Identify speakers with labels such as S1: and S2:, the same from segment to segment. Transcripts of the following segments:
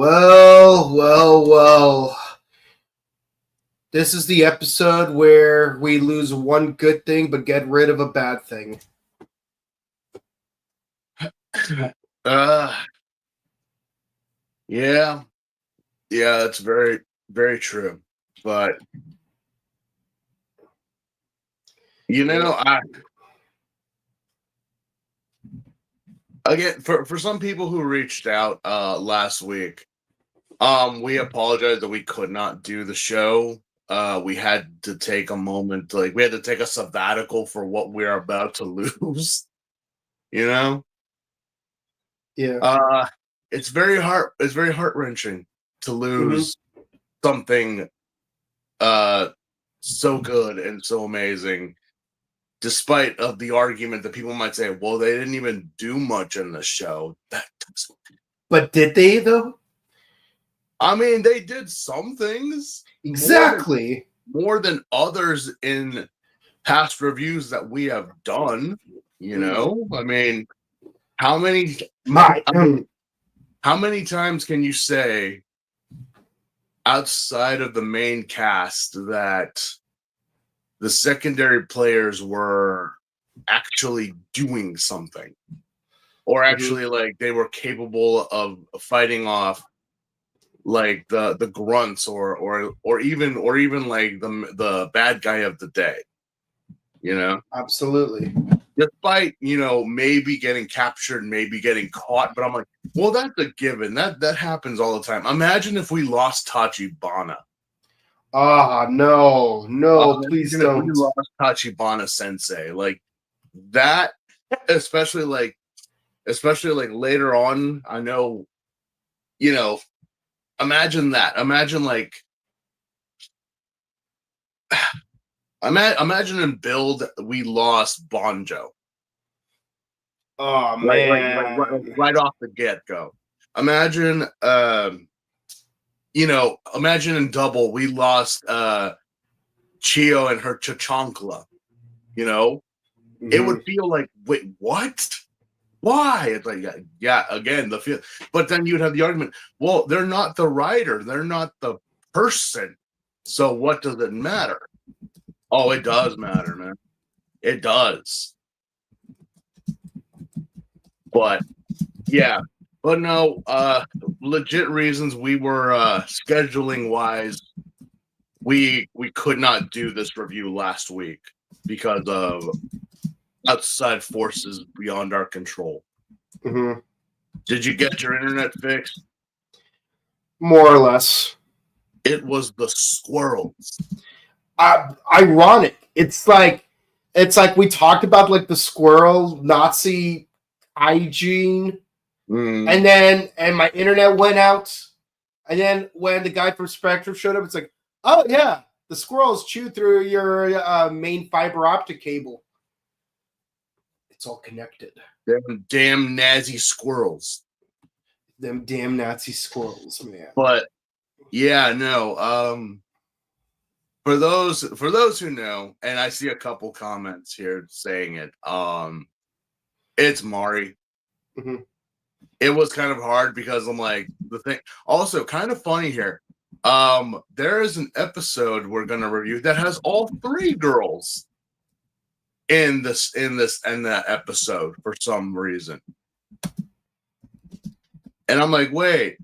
S1: Well, well, well. This is the episode where we lose one good thing but get rid of a bad thing.
S2: Uh, yeah, that's very, very true. But I again for some people who reached out last week, we apologize that we could not do the show. We had to take a moment, like we had to take a sabbatical for what we're about to lose. You know,
S1: Yeah.
S2: it's very heart wrenching to lose something so good and so amazing, despite of the argument that people might say, well, they didn't even do much in the show.
S1: But did they, though?
S2: I mean, they did some things.
S1: Exactly.
S2: More than others in past reviews that we have done. I mean, how many times can you say outside of the main cast that the secondary players were actually doing something, or actually like they were capable of fighting off like the grunts or even like the bad guy of the day,
S1: Absolutely.
S2: despite maybe getting captured, maybe getting caught. But I'm like, well, that's a given. That happens all the time. Imagine if we lost Tachibana.
S1: No, please don't.
S2: We lost Tachibana Sensei, like that, especially like later on. I know, imagine that. Imagine like, imagine in Build we lost Bonjo.
S1: Oh man!
S2: Right off the get go. Imagine, imagine in Double we lost Chio and her Chachankla. It would feel like, wait, what? Why? It's like, yeah, again, the feel. But then you'd have the argument, well, they're not the writer, they're not the person. So what does it matter? Oh, it does matter, man. It does. But yeah, but no, legit reasons we were scheduling wise, we could not do this review last week because of outside forces beyond our control. Did you get your internet fixed?
S1: More or less.
S2: It was the squirrels.
S1: Ironic. It's like we talked about like the squirrel Nazi hygiene, and my internet went out, and then when the guy from Spectrum showed up, it's like, oh yeah, the squirrels chewed through your main fiber optic cable. It's all connected.
S2: Them damn Nazi squirrels.
S1: Them damn Nazi squirrels, man.
S2: But yeah, no. For those who know, and I see a couple comments here saying it, it's Mari. It was kind of hard because I'm like, the thing. Also, kind of funny here. There is an episode we're gonna review that has all three girls in that episode for some reason. And I'm like, wait.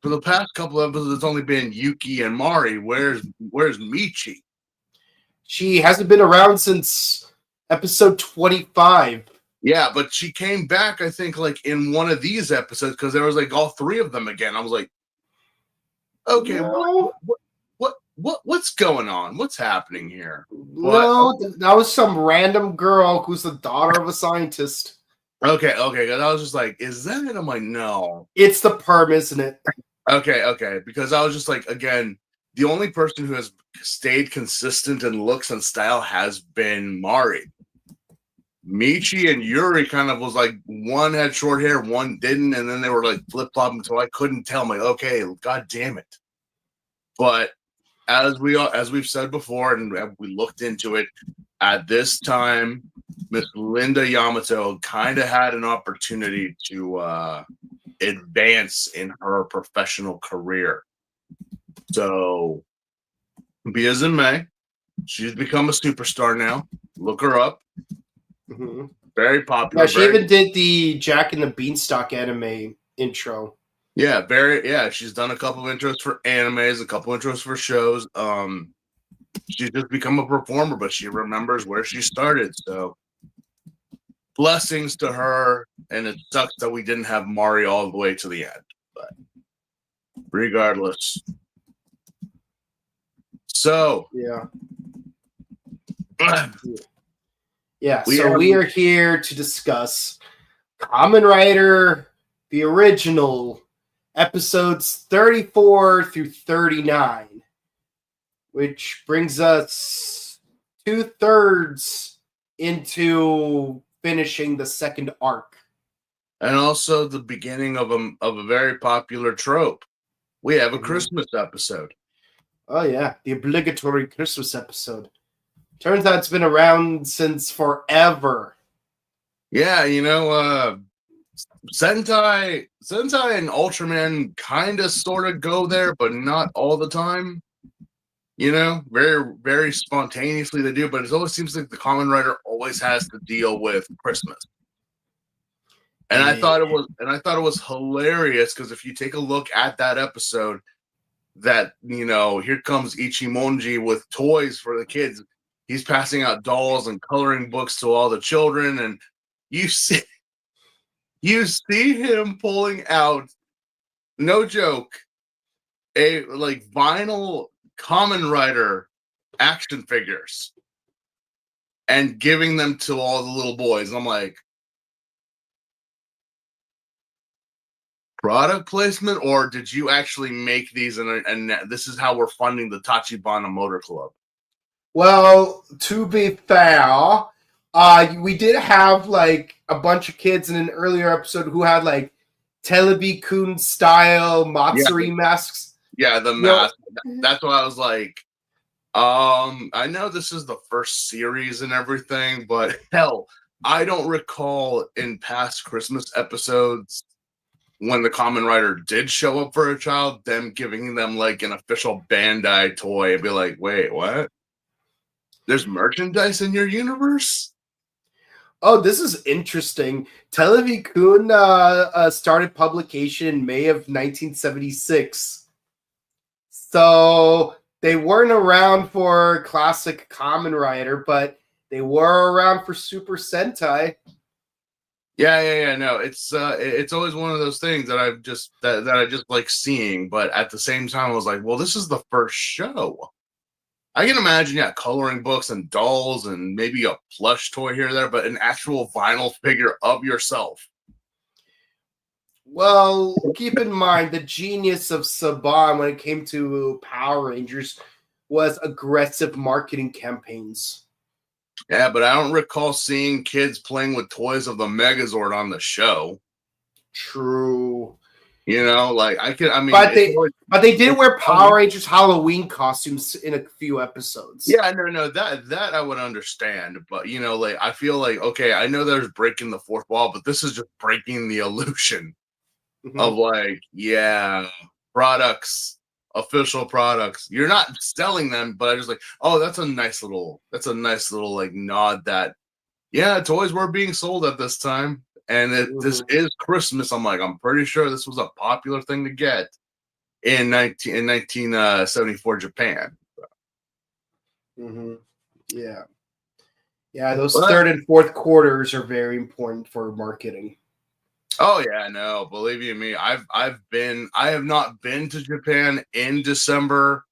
S2: For the past couple of episodes, it's only been Yuki and Mari. Where's Michi?
S1: She hasn't been around since episode 25.
S2: Yeah, but she came back, I think, like in one of these episodes because there was like all three of them again. I was like, okay,
S1: no.
S2: what's going on? What's happening here?
S1: No, that was some random girl who's the daughter of a scientist.
S2: Okay. Because I was just like, is that it? I'm like, no.
S1: It's the perm, isn't it?
S2: Okay. Because I was just like, again, the only person who has stayed consistent in looks and style has been Mari. Michi and Yuri kind of was like, one had short hair, one didn't, and then they were like flip-flopping, so I couldn't tell. I'm like, okay, god damn it. But as we've said before, and we looked into it, at this time, Miss Linda Yamato kind of had an opportunity to advance in her professional career. So, be as in may, she's become a superstar now. Look her up.
S1: Mm-hmm.
S2: Very popular.
S1: Yeah, she even did the Jack and the Beanstalk anime intro.
S2: Yeah, she's done a couple of intros for animes, a couple of intros for shows. She's just become a performer, but she remembers where she started. So blessings to her, and it sucks that we didn't have Mari all the way to the end. But regardless. So
S1: yeah.
S2: We
S1: are here to discuss Kamen Rider, the original, episodes 34 through 39, which brings us 2/3 into finishing the second arc.
S2: And also the beginning of a very popular trope. We have a Christmas episode.
S1: Oh yeah, the obligatory Christmas episode. Turns out it's been around since forever.
S2: Yeah, Sentai and Ultraman kind of sort of go there, but not all the time. Very, very spontaneously they do, but it always seems like the Kamen Rider always has to deal with Christmas. And I thought it was hilarious because if you take a look at that episode, that here comes Ichimonji with toys for the kids. He's passing out dolls and coloring books to all the children, and you see him pulling out, no joke, a vinyl Kamen Rider action figures and giving them to all the little boys. I'm like, product placement, or did you actually make these and this is how we're funding the Tachibana Motor Club?
S1: Well, to be fair, we did have a bunch of kids in an earlier episode who had Telebi-kun style Matsuri masks.
S2: Yeah, the mask. That's why I was like, I know this is the first series and everything, but hell, I don't recall in past Christmas episodes when the Kamen Rider did show up for a child, them giving them an official Bandai toy and be like, wait, what? There's merchandise in your universe?
S1: Oh, this is interesting. Telebi-kun started publication in May of 1976. So they weren't around for classic Kamen Rider, but they were around for Super Sentai.
S2: Yeah. No, it's always one of those things that I just like seeing, but at the same time, I was like, well, this is the first show. I can imagine, coloring books and dolls and maybe a plush toy here or there, but an actual vinyl figure of yourself.
S1: Well, keep in mind the genius of Saban when it came to Power Rangers was aggressive marketing campaigns.
S2: Yeah, but I don't recall seeing kids playing with toys of the Megazord on the show.
S1: True.
S2: But
S1: they did wear Power Rangers Halloween costumes in a few episodes.
S2: Yeah, no, that I would understand, but I feel like, okay, I know there's breaking the fourth wall, but this is just breaking the illusion of products, official products. You're not selling them, but I just oh, that's a nice little nod that toys were being sold at this time. And this is Christmas. I'm pretty sure this was a popular thing to get in 1974 Japan.
S1: Mm-hmm. Yeah. Those third and fourth quarters are very important for marketing.
S2: Oh yeah, no, believe you me, I have not been to Japan in December.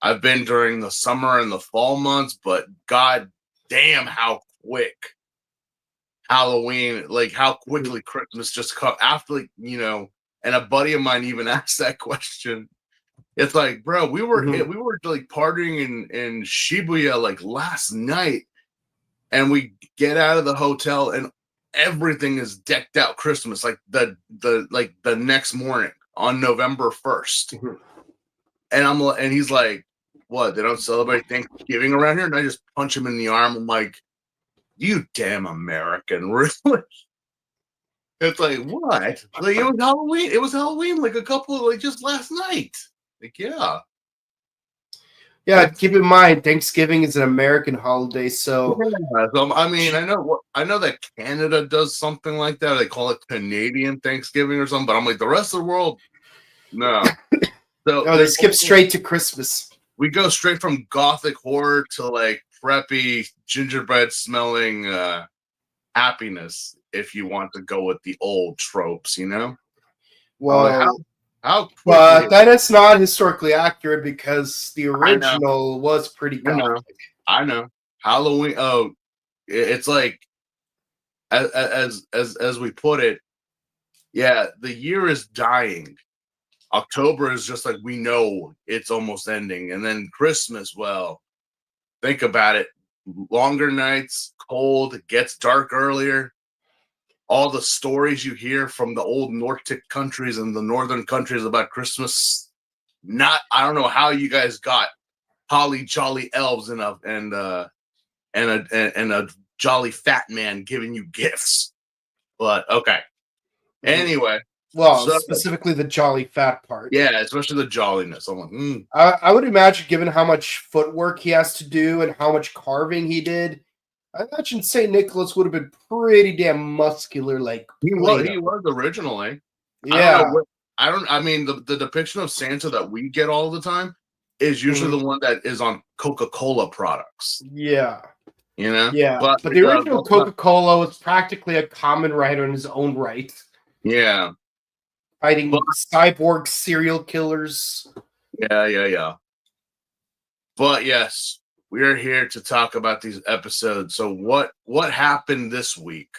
S2: I've been during the summer and the fall months, but god damn how quick Halloween, how quickly Christmas just come after, and a buddy of mine even asked that question. It's like, bro, we were partying in Shibuya last night, and we get out of the hotel and everything is decked out Christmas, the next morning on November 1st. And he's like, what? They don't celebrate Thanksgiving around here? And I just punch him in the arm. I'm like, you damn American, really? It's like, what? Like, it was Halloween. It was Halloween like a couple, like just last night. Like, yeah.
S1: Yeah, keep in mind, Thanksgiving is an American holiday, so
S2: I mean, I know that Canada does something like that. They call it Canadian Thanksgiving or something, but I'm like, the rest of the world, no. So
S1: they skip straight to Christmas.
S2: We go straight from gothic horror to like preppy gingerbread smelling happiness, if you want to go with the old tropes, you know?
S1: Well,
S2: how quickly,
S1: but that is not historically accurate because the original was pretty gothic.
S2: I know. Halloween. Oh, it's like as we put it. Yeah, the year is dying. October is just like, we know it's almost ending, and then Christmas. Well, think about it. Longer nights, cold, it gets dark earlier. All the stories you hear from the old Nordic countries and the northern countries about Christmas. I don't know how you guys got holly jolly elves and a jolly fat man giving you gifts. But okay. Anyway.
S1: Well, specifically the jolly fat part.
S2: Yeah, especially the jolliness. I'm like,
S1: I would imagine, given how much footwork he has to do and how much carving he did, I imagine St. Nicholas would have been pretty damn muscular. Like
S2: he was originally.
S1: Yeah.
S2: I mean, the depiction of Santa that we get all the time is usually the one that is on Coca-Cola products.
S1: Yeah.
S2: You know?
S1: Yeah. But the original Coca-Cola was practically a Kamen Rider in his own right.
S2: Yeah.
S1: Fighting cyborg serial killers.
S2: Yeah. But yes, we are here to talk about these episodes. So what happened this week?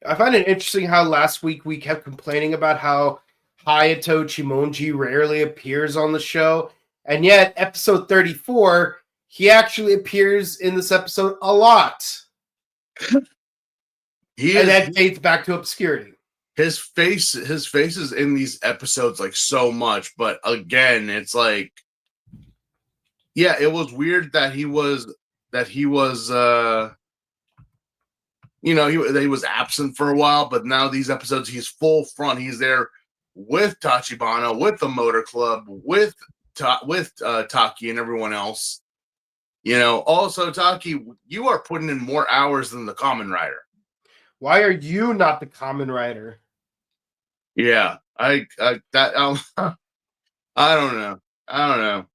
S1: I find it interesting how last week we kept complaining about how Hayato Chimonji rarely appears on the show, and yet episode 34, he actually appears in this episode a lot. And then fades back to obscurity.
S2: His face is in these episodes like so much, but again, it's like, yeah, it was weird that he was you know, he was absent for a while, but now these episodes he's full front. He's there with Tachibana, with the Motor Club, with Taki and everyone else. You know, also Taki, you are putting in more hours than the Kamen Rider.
S1: Why are you not the Kamen Rider?
S2: Yeah, I don't know.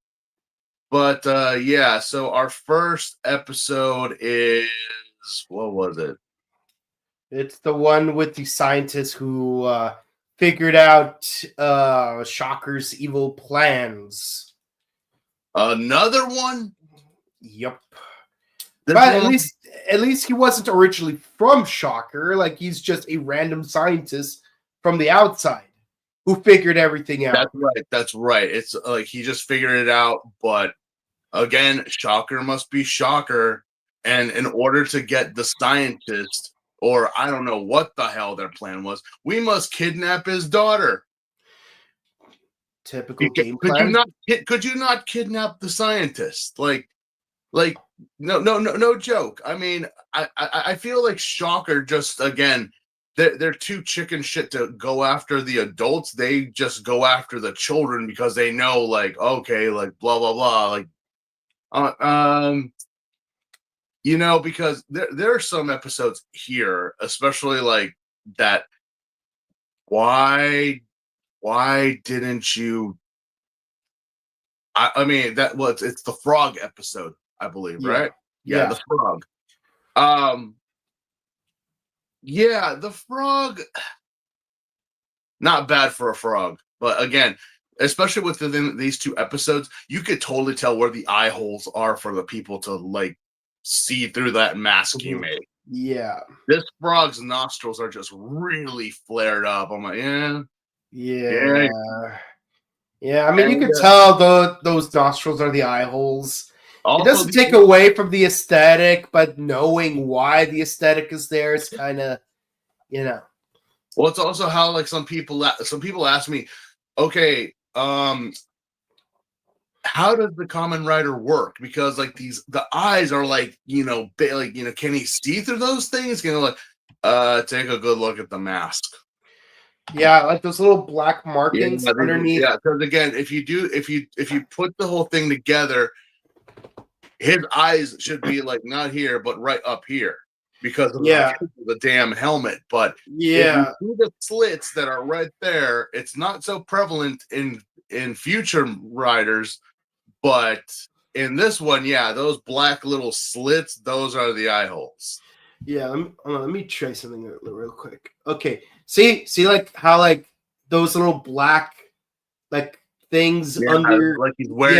S2: But yeah, so our first episode is, what was it?
S1: It's the one with the scientist who figured out Shocker's evil plans.
S2: Another one?
S1: Yep. But at least he wasn't originally from Shocker. Like, he's just a random scientist from the outside who figured everything out.
S2: That's right. It's like he just figured it out, but again, Shocker must be Shocker, and in order to get the scientist, or I don't know what the hell their plan was, we must kidnap his daughter.
S1: Typical game plan.
S2: Could you not kidnap the scientist? Like no joke. I mean, I feel like Shocker just, again, they're too chicken shit to go after the adults. They just go after the children because they know, like, okay, like blah blah blah, like you know, because there are some episodes here, especially like that. Why didn't you? I mean, that was, it's the frog episode, I believe, right? Yeah, the frog. Yeah, the frog. Not bad for a frog, but again, especially within these two episodes, you could totally tell where the eye holes are for the people to like see through that mask you made.
S1: Yeah.
S2: This frog's nostrils are just really flared up. I'm like,
S1: yeah. I mean, you can tell those nostrils are the eye holes. It doesn't take away from the aesthetic, but knowing why the aesthetic is there is kind of, you know.
S2: Well, it's also how, like, some people ask me, okay, how does the Kamen Rider work? Because like the eyes are like, you know, like, you know, can he see through those things? You know, like, take a good look at the mask.
S1: Yeah, like those little black markings underneath.
S2: Yeah, because again, if you put the whole thing together, his eyes should be like not here, but right up here because of the damn helmet. But if you see the slits that are right there, it's not so prevalent in future riders, but in this one, those black little slits, those are the eye holes.
S1: Yeah, let me try something real quick. Okay, see, like how like those little black like things under,
S2: like he's wearing,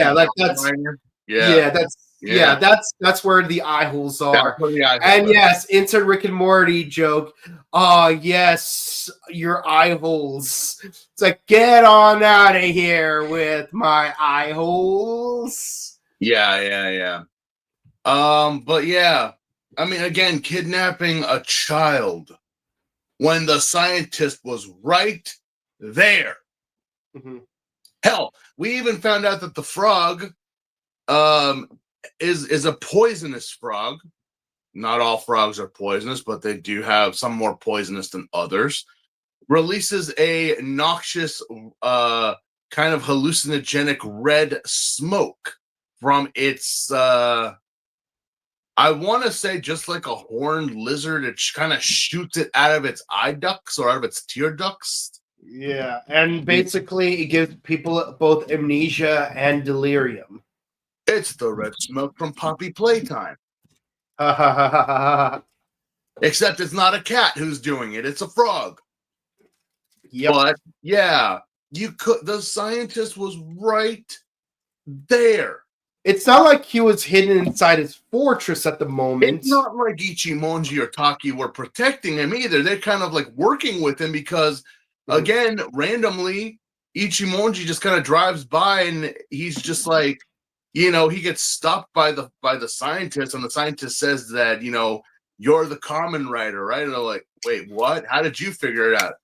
S1: that's where the eye holes are.
S2: And
S1: yes, insert Rick and Morty joke. Oh yes, your eye holes. It's like, get on out of here with my eye holes.
S2: Yeah. But yeah, I mean, again, kidnapping a child when the scientist was right there.
S1: Mm-hmm.
S2: Hell, we even found out that the frog is a poisonous frog. Not all frogs are poisonous, but they do have some more poisonous than others. Releases a noxious, kind of hallucinogenic red smoke from its, I want to say just like a horned lizard, it kind of shoots it out of its eye ducts or out of its tear ducts.
S1: Yeah, and basically it gives people both amnesia and delirium.
S2: It's the red smoke from Poppy Playtime. Except it's not a cat who's doing it, it's a frog. Yep. But yeah, the scientist was right there.
S1: It's not like he was hidden inside his fortress at the moment.
S2: It's not like Ichimonji or Taki were protecting him either. They're kind of like working with him because, again, randomly, Ichimonji just kind of drives by and he's just like, he gets stopped by the scientist, and the scientist says that, you're the Kamen Rider, right? And they're like, wait, what? How did you figure it out?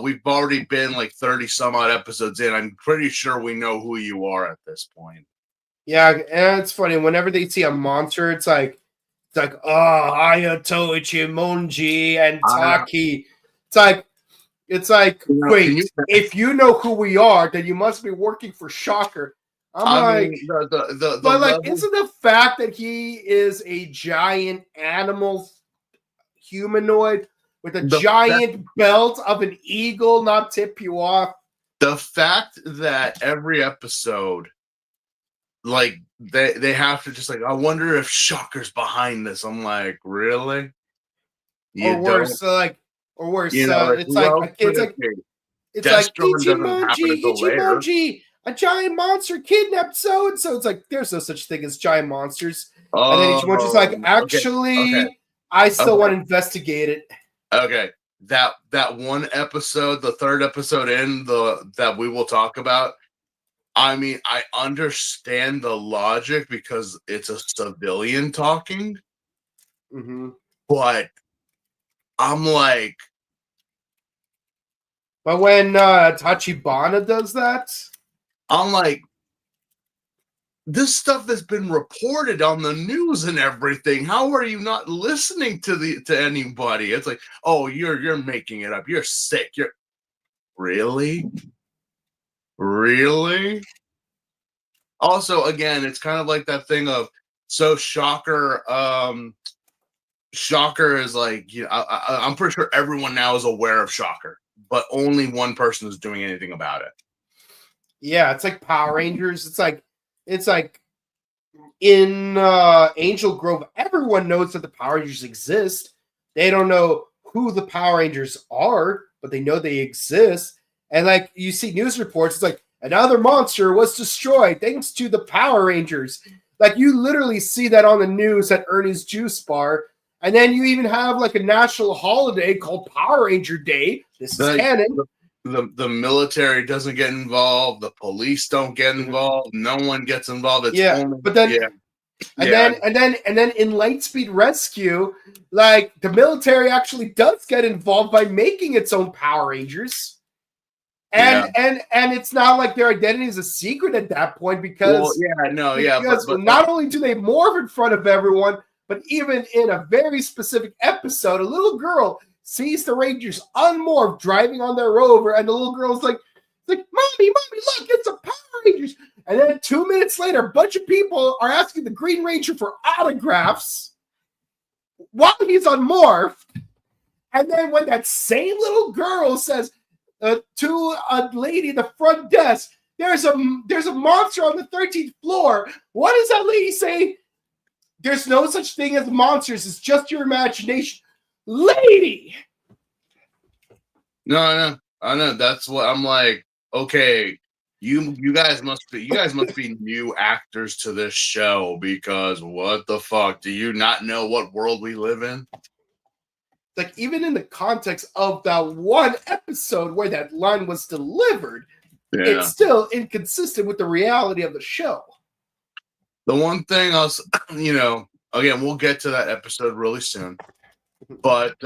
S2: We've already been like 30 some odd episodes in. I'm pretty sure we know who you are at this point.
S1: Yeah, and it's funny. Whenever they see a monster, it's like, oh, Ayato Ichimonji and Taki. It's like, wait, if you know who we are, then you must be working for Shocker. Isn't the fact that he is a giant animal humanoid with a giant belt of an eagle not tip you off?
S2: The fact that every episode, like they have to just like, I wonder if Shocker's behind this. I'm like, really?
S1: Or worse, it's like Ichimonji, a giant monster kidnapped so and so. It's like there's no such thing as giant monsters. And then Ichimonji's like, actually, I still want to investigate it.
S2: Okay, that one episode, the third episode that we will talk about. I mean, I understand the logic because it's a civilian talking, but I'm like,
S1: but when Tachibana does that,
S2: I'm like, this stuff has been reported on the news and everything. How are you not listening to anybody? It's like, oh, you're making it up. You're sick. You're really. Also, again, it's kind of like that thing of Shocker. Shocker is like, I'm pretty sure everyone now is aware of Shocker, but only one person is doing anything about it.
S1: Yeah, it's like Power Rangers. It's like in Angel Grove, everyone knows that the Power Rangers exist. They don't know who the Power Rangers are, but they know they exist. And like you see news reports, it's like another monster was destroyed thanks to the Power Rangers. Like you literally see that on the news at Ernie's Juice Bar. And then you even have like a national holiday called Power Ranger Day. This is canon.
S2: The military doesn't get involved. The police don't get involved. No one gets involved. It's
S1: And then in Lightspeed Rescue, like the military actually does get involved by making its own Power Rangers. And it's not like their identity is a secret at that point because not only do they morph in front of everyone, But even in a very specific episode, a little girl sees the Rangers unmorphed driving on their rover, and the little girl's like, Mommy, look, it's a Power Rangers. And then 2 minutes later, a bunch of people are asking the Green Ranger for autographs while he's unmorphed. And then when that same little girl says to a lady at the front desk, there's a monster on the 13th floor, what does that lady say? There's no such thing as monsters. It's just your imagination. Lady!
S2: No, I know. That's what I'm like. Okay, you guys must be new actors to this show, because what the fuck? Do you not know what world we live in?
S1: Like, even in the context of that one episode where that line was delivered, it's still inconsistent with the reality of the show.
S2: The one thing else, again, we'll get to that episode really soon. But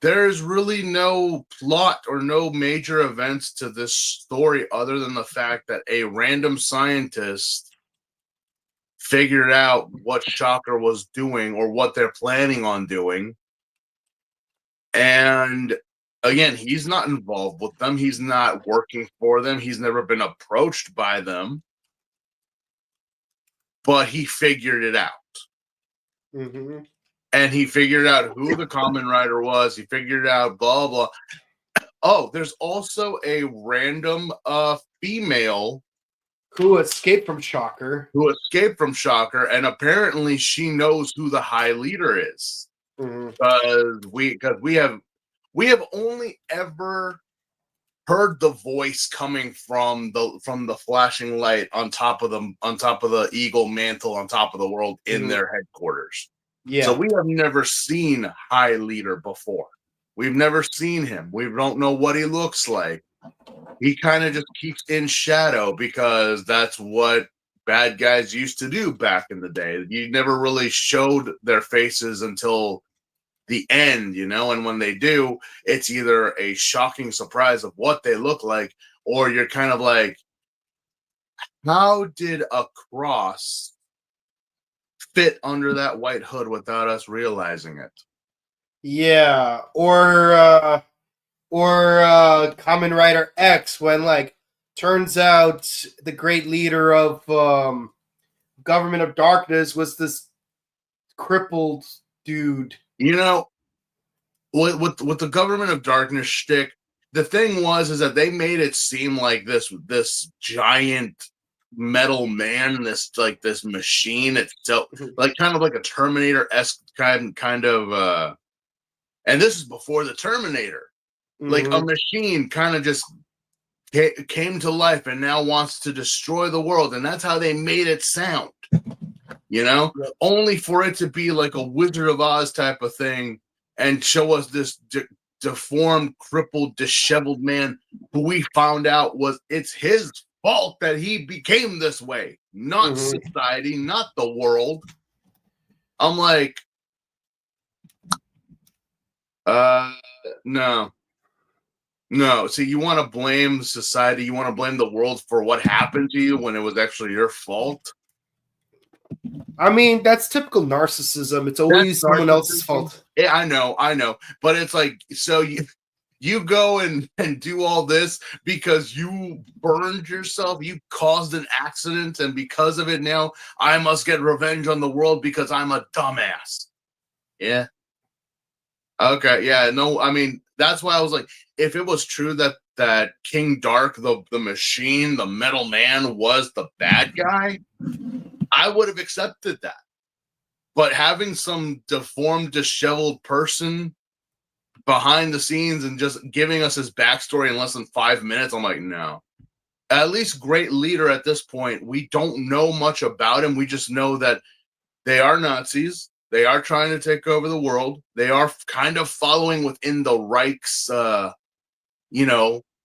S2: there's really no plot or no major events to this story other than the fact that a random scientist figured out what Shocker was doing or what they're planning on doing. And again, he's not involved with them. He's not working for them. He's never been approached by them. But he figured it out.
S1: Mm-hmm.
S2: And he figured out who the Kamen Rider was. He figured out blah, blah. Oh, there's also a random female
S1: who escaped from Shocker.
S2: And apparently she knows who the High Leader is. Because we have only ever heard the voice coming from the flashing light on top of the eagle mantle on top of the world in their headquarters. Yeah. So we have never seen High Leader before. We've never seen him. We don't know what he looks like. He kind of just keeps in shadow because that's what bad guys used to do back in the day. You never really showed their faces until the end, and when they do, it's either a shocking surprise of what they look like, or you're kind of like, how did a cross fit under that white hood without us realizing it?
S1: Yeah, or Kamen Rider X, when turns out the great leader of Government of Darkness was this crippled dude.
S2: With the Government of Darkness shtick, the thing is that they made it seem like this giant metal man, this machine itself, kind of like a Terminator-esque kind of, and this is before the Terminator, like a machine kind of just came to life and now wants to destroy the world, and that's how they made it sound, only for it to be like a Wizard of Oz type of thing and show us this deformed, crippled, disheveled man who we found out it's his fault that he became this way, not society, not the world. I'm like, no. See, you want to blame society, you want to blame the world for what happened to you when it was actually your fault.
S1: I mean, that's typical narcissism. It's always someone else's fault.
S2: Yeah, I know. But it's like, so you go and do all this because you burned yourself, you caused an accident, and because of it now, I must get revenge on the world because I'm a dumbass. Yeah. Okay, yeah, no, I mean, that's why I was like, if it was true that King Dark, the machine, the metal man, was the bad guy, I would have accepted that. But having some deformed, disheveled person behind the scenes and just giving us his backstory in less than 5 minutes, I'm like, no. At least Great Leader at this point, we don't know much about him. We just know that they are Nazis. They are trying to take over the world. They are kind of following within the Reich's,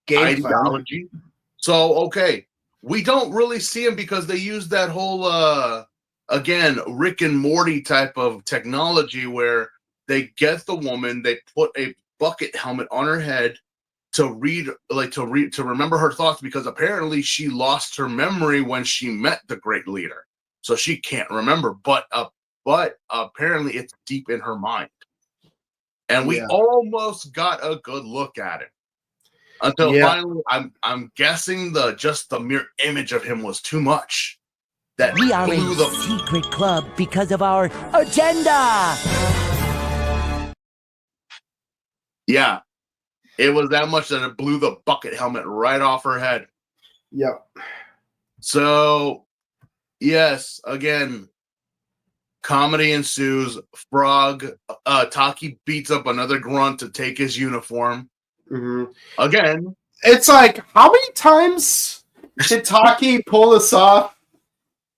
S2: ideology. So, okay. We don't really see him because they use that whole, again, Rick and Morty type of technology where they get the woman, they put a bucket helmet on her head to remember her thoughts, because apparently she lost her memory when she met the Great Leader. so she can't remember. But apparently it's deep in her mind, and we almost got a good look at it until finally. I'm guessing the mere image of him was too much. That
S3: we are a secret club because of our agenda.
S2: Yeah, it was that much that it blew the bucket helmet right off her head.
S1: Yep.
S2: So, yes, again, comedy ensues. Taki beats up another grunt to take his uniform.
S1: Mm-hmm.
S2: Again.
S1: It's like, how many times did Taki pull this off?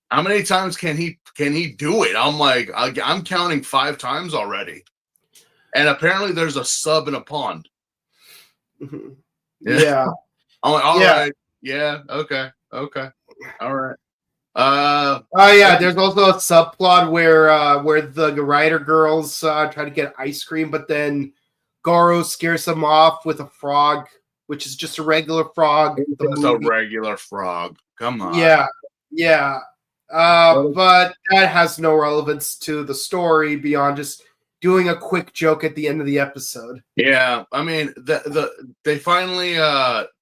S2: How many times can he do it? I'm like, I'm counting 5 times already. And apparently there's a sub in a pond.
S1: Mm-hmm. Yeah.
S2: I'm like, all right. Yeah, okay. All right.
S1: There's also a subplot where the Rider girls try to get ice cream, but then Goro scares them off with a frog, which is just a regular frog.
S2: Just a regular frog. Come on.
S1: Yeah. But that has no relevance to the story beyond just doing a quick joke at the end of the episode.
S2: Yeah, I mean, they finally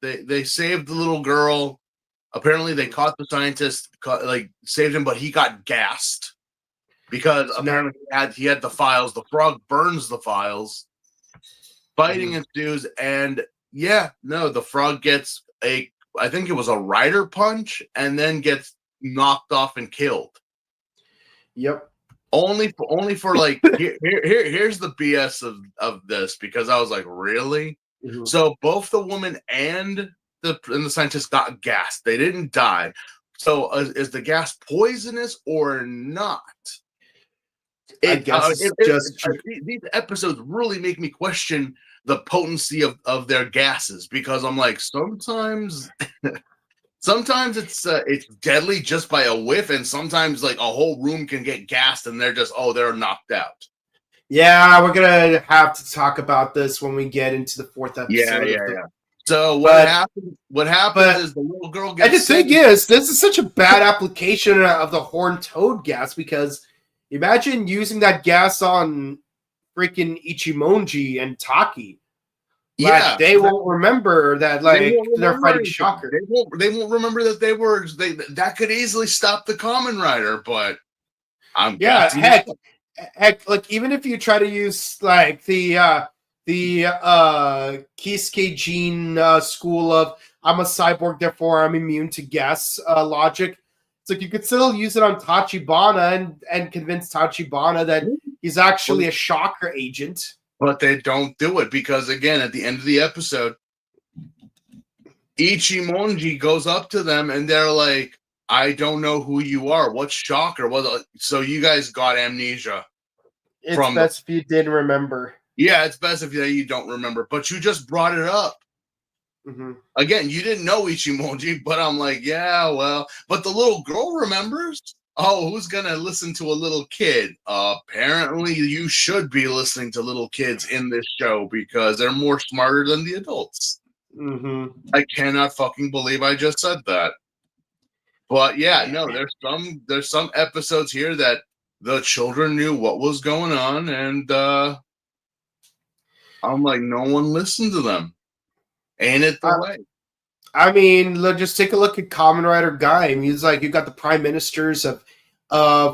S2: they saved the little girl. Apparently, they caught the scientist, saved him, but he got gassed because apparently he had the files. The frog burns the files. Fighting ensues, and the frog gets I think it was a rider punch, and then gets knocked off and killed.
S1: Yep.
S2: Only for like here's the BS of this, because I was like, really? Mm-hmm. So both the woman and the scientist got gassed. They didn't die. So is the gas poisonous or not? These episodes really make me question the potency of their gases, because I'm like, sometimes it's deadly just by a whiff, and sometimes like a whole room can get gassed and they're knocked out.
S1: Yeah, we're gonna have to talk about this when we get into the 4th episode.
S2: Yeah. So what happens is the little girl gets.
S1: And the thing is, this is such a bad application of the horned toad gas, because imagine using that gas on freaking Ichimonji and Taki. Like, they won't remember that. Like, they're fighting Shocker.
S2: They won't remember that that could easily stop the Kamen Rider. But
S1: heck, like, even if you try to use like the Kisuke Jin school of I'm a cyborg, therefore I'm immune to gas logic. It's like you could still use it on Tachibana and convince Tachibana that he's actually a Shocker agent.
S2: But they don't do it because, again, at the end of the episode, Ichimonji goes up to them and they're like, I don't know who you are. What's Shocker? So you guys got amnesia.
S1: It's best if you didn't remember.
S2: Yeah, it's best if you don't remember. But you just brought it up. Mm-hmm. Again, you didn't know Ichimonji, but I'm like, yeah, well. But the little girl remembers. Oh, who's going to listen to a little kid? Apparently, you should be listening to little kids in this show because they're more smarter than the adults.
S1: Mm-hmm.
S2: I cannot fucking believe I just said that. But there's some episodes here that the children knew what was going on, and I'm like, no one listened to them. Ain't it the way?
S1: I mean, just take a look at Kamen Rider Guy. I mean, he's like, you've got the prime ministers of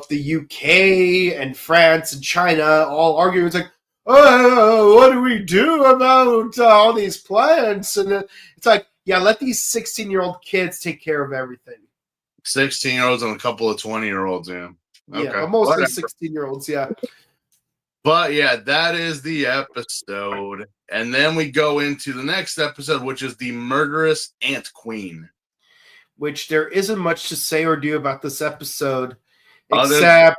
S1: the UK and France and China all arguing. It's like, oh, what do we do about all these plants? And it's like, yeah, let these 16-year-old kids take care of everything.
S2: 16-year-olds and a couple of 20-year-olds, yeah. Okay.
S1: Yeah, but mostly 16-year-olds, yeah.
S2: But yeah, that is the episode. And then we go into the next episode, which is the Murderous Ant Queen.
S1: Which there isn't much to say or do about this episode, except...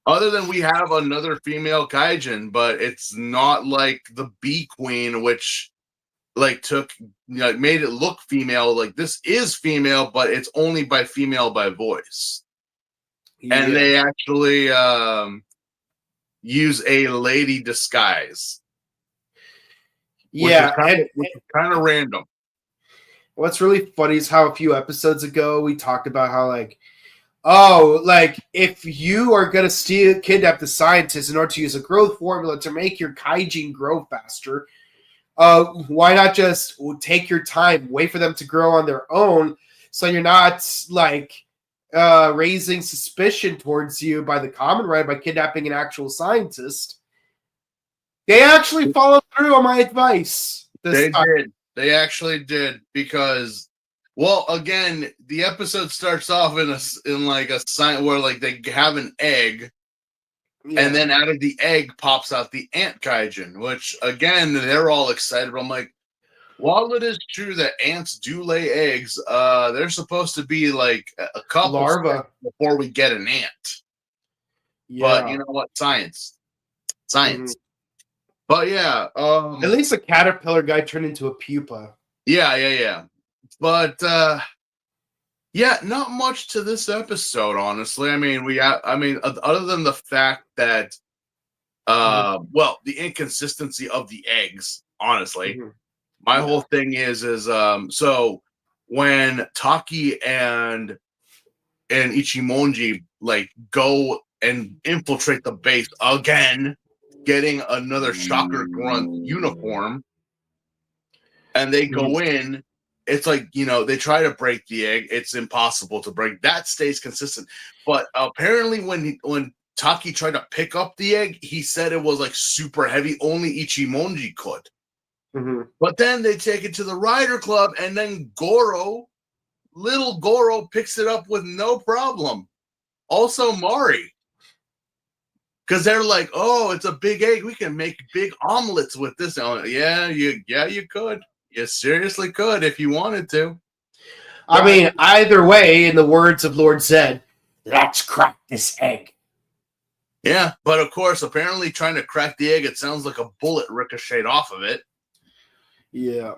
S2: Other than we have another female kaijin, but it's not like the Bee Queen, which like made it look female. Like, this is female, but it's only by female by voice. Yeah. And they actually use a lady disguise. Which is kind of random.
S1: What's really funny is how a few episodes ago we talked about how, like, Oh, like if you are gonna kidnap the scientists in order to use a growth formula to make your kaijin grow faster, why not just take your time, wait for them to grow on their own, so you're not like raising suspicion towards you by the Kamen Rider by kidnapping an actual scientist. They actually followed through on my advice.
S2: They did. They actually did because, well, again, the episode starts off in like a sign where like they have an egg, and then out of the egg pops out the ant kaijin, which again they're all excited. I'm like, while it is true that ants do lay eggs, they're supposed to be like a couple
S1: larva
S2: before we get an ant. But you know what? Science. Mm-hmm. But yeah,
S1: at least a caterpillar guy turned into a pupa.
S2: Yeah. But yeah, not much to this episode, honestly. I mean, other than the fact that well, the inconsistency of the eggs, honestly. My whole thing is so when Taki and Ichimonji like go and infiltrate the base again, getting another Shocker Grunt uniform, and they go in, it's like, you know, they try to break the egg. It's impossible to break. That stays consistent. But apparently when Taki tried to pick up the egg, he said it was like super heavy. Only Ichimonji could. But then they take it to the Rider Club, and then little Goro picks it up with no problem. Also Mari. Because they're like, oh, it's a big egg. We can make big omelets with this. Yeah, you could. You seriously could if you wanted to.
S1: I mean, either way, in the words of Lord Zed, let's crack this egg.
S2: Yeah, but of course, apparently trying to crack the egg, it sounds like a bullet ricocheted off of it.
S1: Yeah.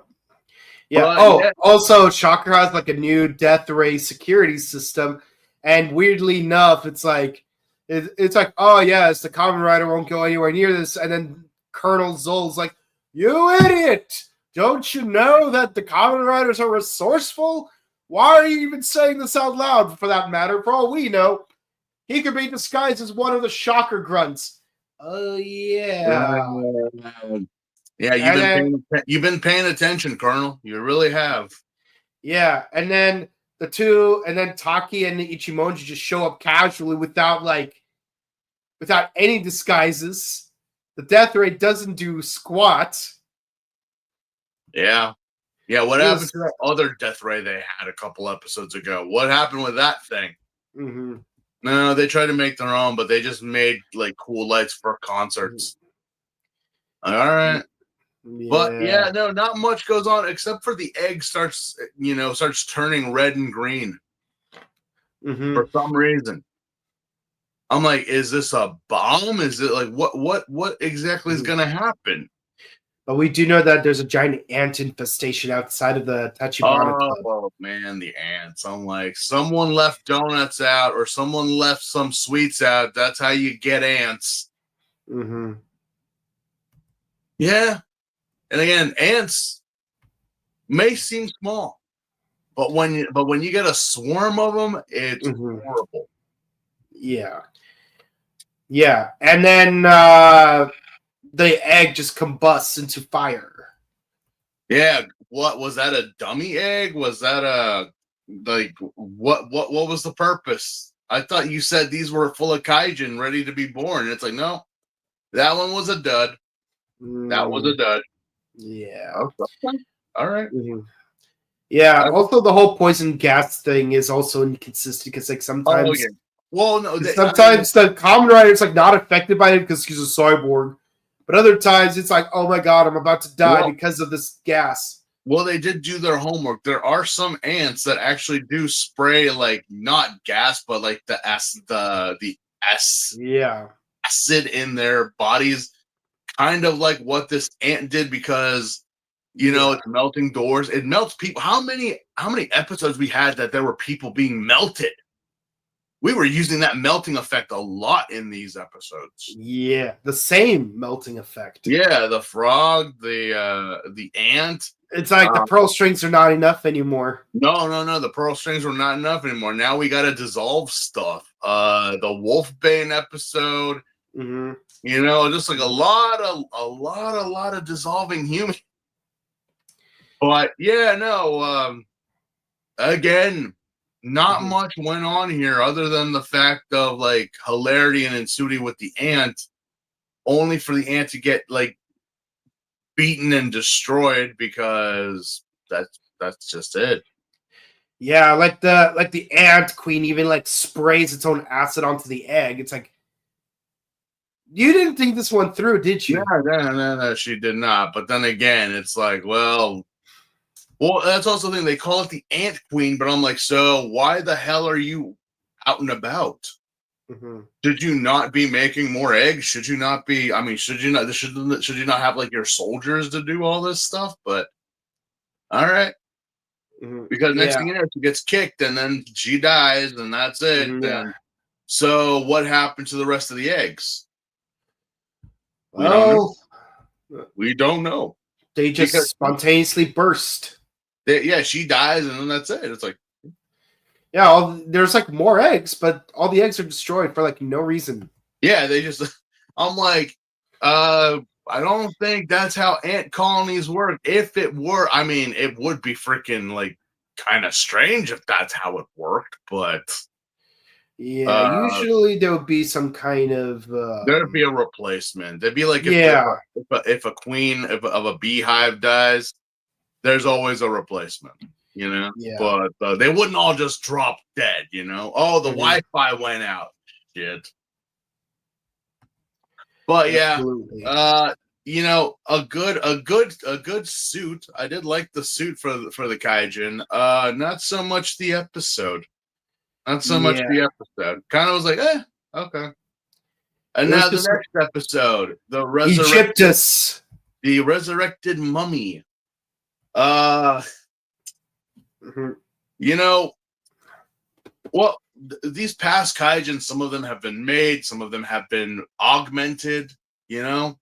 S1: Yeah. Also, Shocker has like a new death ray security system. And weirdly enough, it's like, oh, yes, the Kamen Rider won't go anywhere near this. And then Colonel Zol's like, you idiot! Don't you know that the Kamen Riders are resourceful? Why are you even saying this out loud, for that matter? For all we know, he could be disguised as one of the Shocker Grunts. Oh, yeah.
S2: Yeah, you've been paying attention, Colonel. You really have.
S1: Yeah, and then Taki and Ichimonji just show up casually without any disguises. The death rate doesn't do squat.
S2: Yeah. Yeah, what happened to that other death ray they had a couple episodes ago? What happened with that thing? No, they tried to make their own, but they just made like cool lights for concerts. All right. Yeah. But yeah, no, not much goes on except for the egg starts turning red and green for some reason. I'm like, is this a bomb? Is it like what exactly is going to happen?
S1: But we do know that there's a giant ant infestation outside of the Tachibana Club.
S2: Oh man, the ants! I'm like, someone left donuts out or someone left some sweets out. That's how you get ants. Yeah. And again, ants may seem small, but when you get a swarm of them, it's horrible.
S1: Yeah, and then the egg just combusts into fire.
S2: Yeah, what was that? A dummy egg? Was that what was the purpose? I thought you said these were full of kaijin ready to be born. It's like, no, that one was a dud. That was a dud.
S1: Yeah.
S2: Okay. All right.
S1: Yeah. Also, the whole poison gas thing is also inconsistent because, like, sometimes, sometimes the Kamen Rider is like not affected by it because he's a cyborg, but other times it's like, oh my god, I'm about to die because of this gas.
S2: Well, they did do their homework. There are some ants that actually do spray like not gas, but like the acid in their bodies. Kind of like what this ant did because, it's melting doors. It melts people. How many episodes we had that there were people being melted? we were using that melting effect a lot in these episodes.
S1: Yeah, the same melting effect.
S2: Yeah, the frog, the ant.
S1: It's like the pearl strings are not enough anymore.
S2: No. The pearl strings were not enough anymore. Now we got to dissolve stuff. The Wolfbane episode.
S1: Mm-hmm.
S2: You know, just like a lot of dissolving human. But yeah, no. Again, not much went on here other than the fact of like hilarity and ensuity with the ant, only for the ant to get like beaten and destroyed because that's just it.
S1: Yeah, like the ant queen even like sprays its own acid onto the egg. It's like, you didn't think this one through, did you?
S2: No, she did not. But then again, it's like, well, that's also the thing. They call it the ant queen, but I'm like, so why the hell are you out and about?
S1: Mm-hmm.
S2: Should you not be making more eggs? Should you not be? I mean, should you not have like your soldiers to do all this stuff? But all right, because next thing you know, she gets kicked and then she dies, and that's it. And so, what happened to the rest of the eggs? We don't know.
S1: They just spontaneously burst.
S2: She dies, and then that's it. It's like,
S1: yeah, there's like more eggs, but all the eggs are destroyed for like no reason.
S2: Yeah, they just. I'm like, I don't think that's how ant colonies work. If it were, I mean, it would be freaking like kind of strange if that's how it worked, but.
S1: Yeah, usually there would be some kind of
S2: there'd be a replacement. There'd be like if a queen of a beehive dies, there's always a replacement, you know.
S1: Yeah.
S2: But they wouldn't all just drop dead, you know. Oh, the Wi-Fi went out. Shit. But
S1: absolutely.
S2: you know, a good suit. I did like the suit for the Kaijin. Not so much the episode. Not so much the episode. Kind of was like, okay. And now the next episode, the resurrected mummy. You know, well, these past Kaijin, some of them have been made, some of them have been augmented. You know,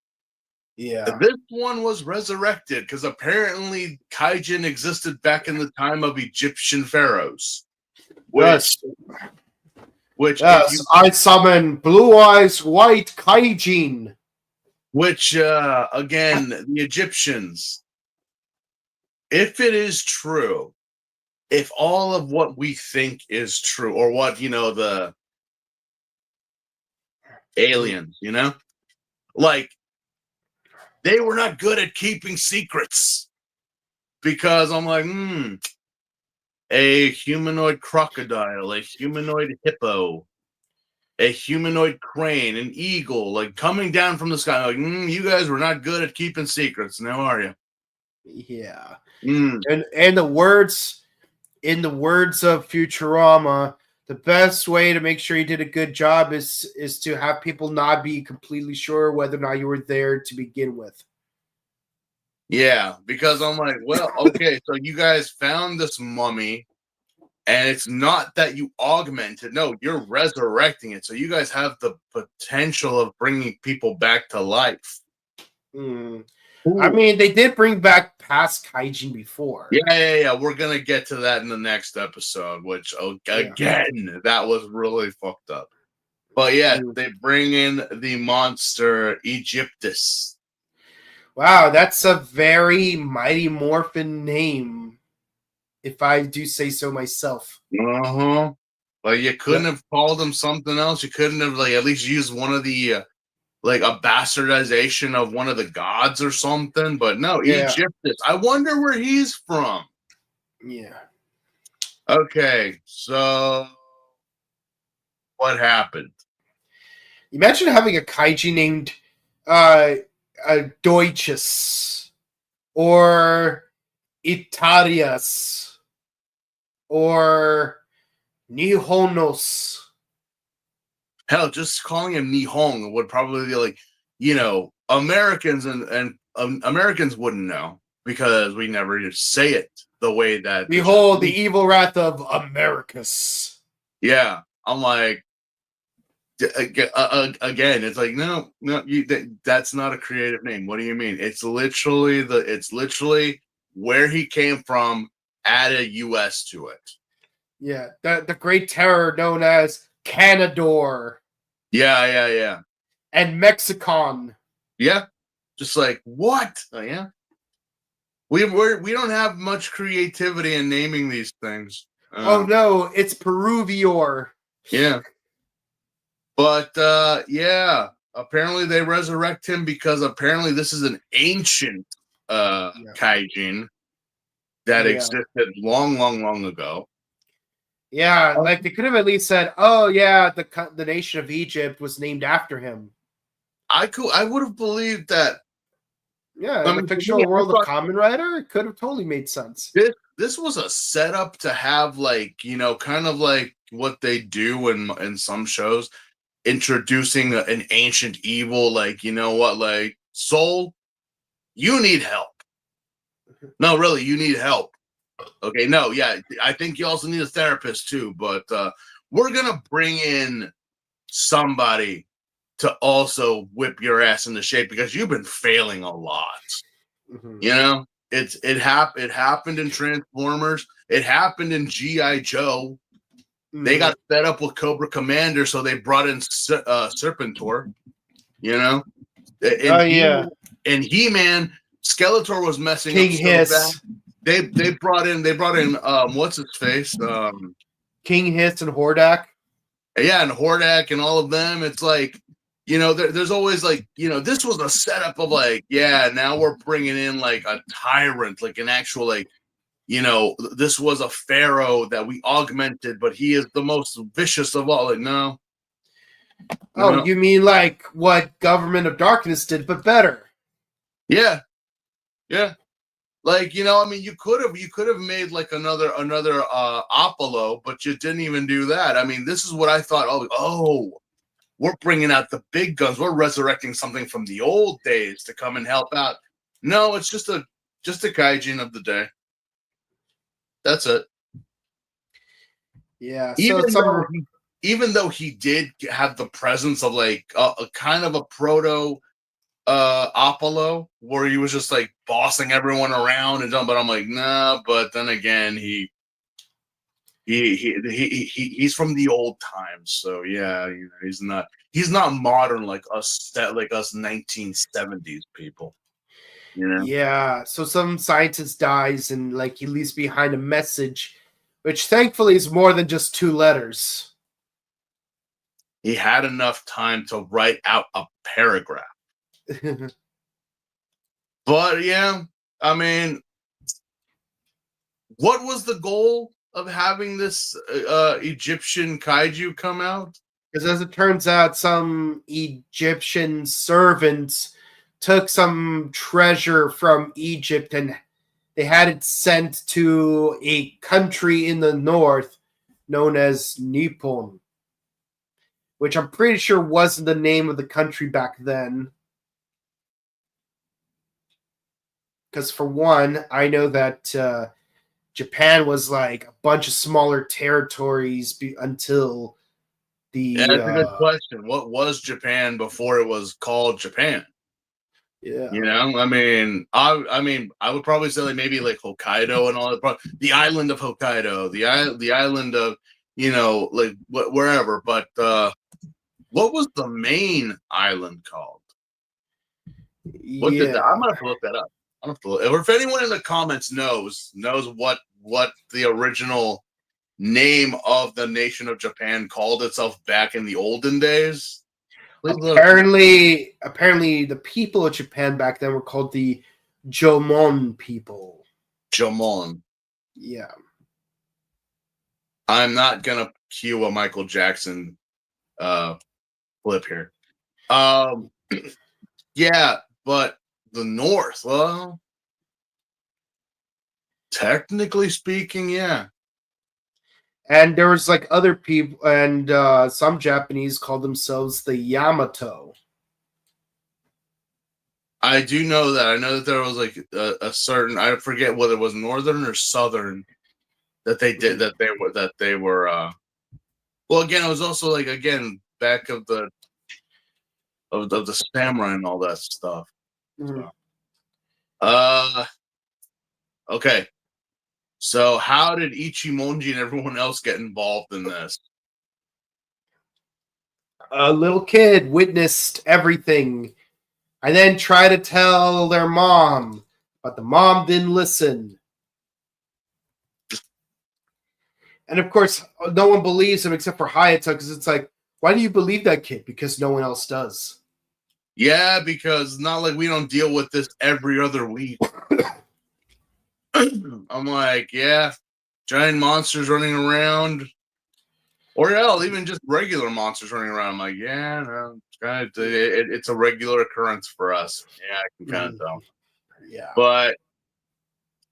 S2: this one was resurrected because apparently Kaijin existed back in the time of Egyptian pharaohs. Which
S1: I summon Blue Eyes White Kaijin.
S2: Which again, the Egyptians. If it is true, if all of what we think is true, or what, you know, the aliens, you know, like they were not good at keeping secrets, because I'm like, a humanoid crocodile, a humanoid hippo, a humanoid crane, an eagle, like coming down from the sky. Like, you guys were not good at keeping secrets, now are you?
S1: Yeah. And in the words of Futurama, the best way to make sure you did a good job is to have people not be completely sure whether or not you were there to begin with.
S2: Yeah, because I'm like, well, okay, so you guys found this mummy, and it's not that you augmented. No, you're resurrecting it. So you guys have the potential of bringing people back to life.
S1: I mean, they did bring back past Kaijin before.
S2: Yeah. We're going to get to that in the next episode, which, again, that was really fucked up. But yeah, they bring in the monster Egyptus.
S1: Wow, that's a very Mighty Morphin name, if I do say so myself.
S2: Like, you couldn't have called him something else. You couldn't have, like, at least used one of the, like, a bastardization of one of the gods or something. But no, Egyptus. I wonder where he's from.
S1: Yeah.
S2: Okay, so what happened?
S1: Imagine having a kaiji named Deutsches or Italias or Nihonos.
S2: Hell, just calling him Nihon would probably be like, you know, Americans and Americans wouldn't know because we never just say it the way that.
S1: Behold the evil wrath of Americus.
S2: Yeah, I'm like, again, it's like, no, that's not a creative name. What do you mean? It's literally where he came from. Add a US to it.
S1: Yeah, the Great Terror known as Canador.
S2: Yeah.
S1: And Mexicon.
S2: Yeah, just like what? Yeah, we don't have much creativity in naming these things.
S1: Oh no, it's Peruvior.
S2: Yeah, but yeah. Apparently, they resurrect him because apparently this is an ancient kaijin that existed long ago.
S1: Yeah, like they could have at least said, "Oh yeah, the nation of Egypt was named after him."
S2: I would have believed that.
S1: Yeah, in the fictional world of Kamen Rider, it could have totally made sense.
S2: This was a setup to have, like, kind of like what they do in some shows, introducing an ancient evil, like, you know what, like, Soul, you need help. No, really, you need help. Okay, no, yeah, I think you also need a therapist too, but we're gonna bring in somebody to also whip your ass into shape because you've been failing a lot. Mm-hmm. It happened in Transformers. It happened in G.I. Joe. Mm-hmm. They got fed up with Cobra Commander, so they brought in Serpentor. And He-Man, Skeletor was messing
S1: King
S2: up
S1: Hiss.
S2: So bad. They brought in what's his face?
S1: King Hiss and Hordak.
S2: Yeah, and Hordak and all of them. It's like, there's always like, this was a setup of like, yeah, now we're bringing in like a tyrant, like an actual, like, this was a pharaoh that we augmented, but he is the most vicious of all. Like, no.
S1: Oh, you mean like what Government of Darkness did, but better?
S2: Yeah. Like, I mean, you could have made like another Apollo, but you didn't even do that. I mean, this is what I thought. Oh, we're bringing out the big guns. We're resurrecting something from the old days to come and help out. No, it's just a kaijin of the day. That's it.
S1: Yeah.
S2: Even though he did have the presence of like a kind of a proto Apollo, where he was just like bossing everyone around and done, but I'm like, nah. But then again, he's from the old times, so yeah, he's not modern like us 1970s people.
S1: Yeah, so some scientist dies and like he leaves behind a message, which thankfully is more than just 2 letters.
S2: He had enough time to write out a paragraph. But yeah, I mean, what was the goal of having this Egyptian kaiju come out?
S1: Because as it turns out, some Egyptian servants took some treasure from Egypt and they had it sent to a country in the north known as Nippon, which I'm pretty sure wasn't the name of the country back then. Because for one, I know that Japan was like a bunch of smaller territories until the...
S2: Yeah, that's a good question. What was Japan before it was called Japan?
S1: Yeah,
S2: I mean, I would probably say like maybe like Hokkaido and all that. The island of Hokkaido, the island of like wherever. But what was the main island called? What did that? I'm gonna have to look that up. Or if anyone in the comments knows what the original name of the nation of Japan called itself back in the olden days.
S1: Apparently the people of Japan back then were called the Jomon people.
S2: Jomon.
S1: Yeah.
S2: I'm not gonna cue a Michael Jackson flip here. Yeah, but the North, well, technically speaking, yeah.
S1: And there was like other people, and some Japanese called themselves the Yamato.
S2: I do know that. I know that there was like a certain, I forget whether it was northern or southern, that they did that they were Well, again, it was also like back of the samurai and all that stuff.
S1: Mhm.
S2: Okay. So how did Ichimonji and everyone else get involved in this?
S1: A little kid witnessed everything and then tried to tell their mom, but the mom didn't listen. And of course, no one believes him except for Hayato, because it's like, why do you believe that kid? Because no one else does.
S2: Yeah, because not like we don't deal with this every other week. I'm like, yeah, giant monsters running around. Or hell, even just regular monsters running around. I'm like, yeah, no, it's a regular occurrence for us. Yeah, I can kind of tell.
S1: Yeah.
S2: But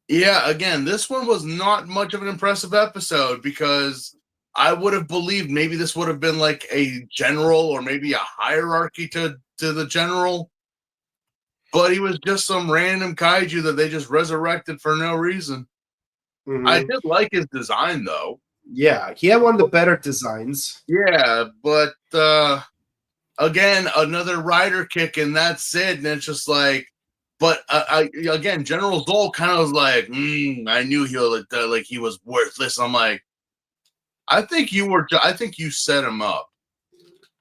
S2: yeah, again, this one was not much of an impressive episode because I would have believed maybe this would have been like a general or maybe a hierarchy to the general. But he was just some random kaiju that they just resurrected for no reason.
S1: Mm-hmm.
S2: I did like his design though.
S1: Yeah, he had one of the better designs.
S2: Yeah, but again, another rider kick, and that's it. And it's just like, but again, General Zoll kind of was like, I knew he was like he was worthless. I'm like, I think you set him up.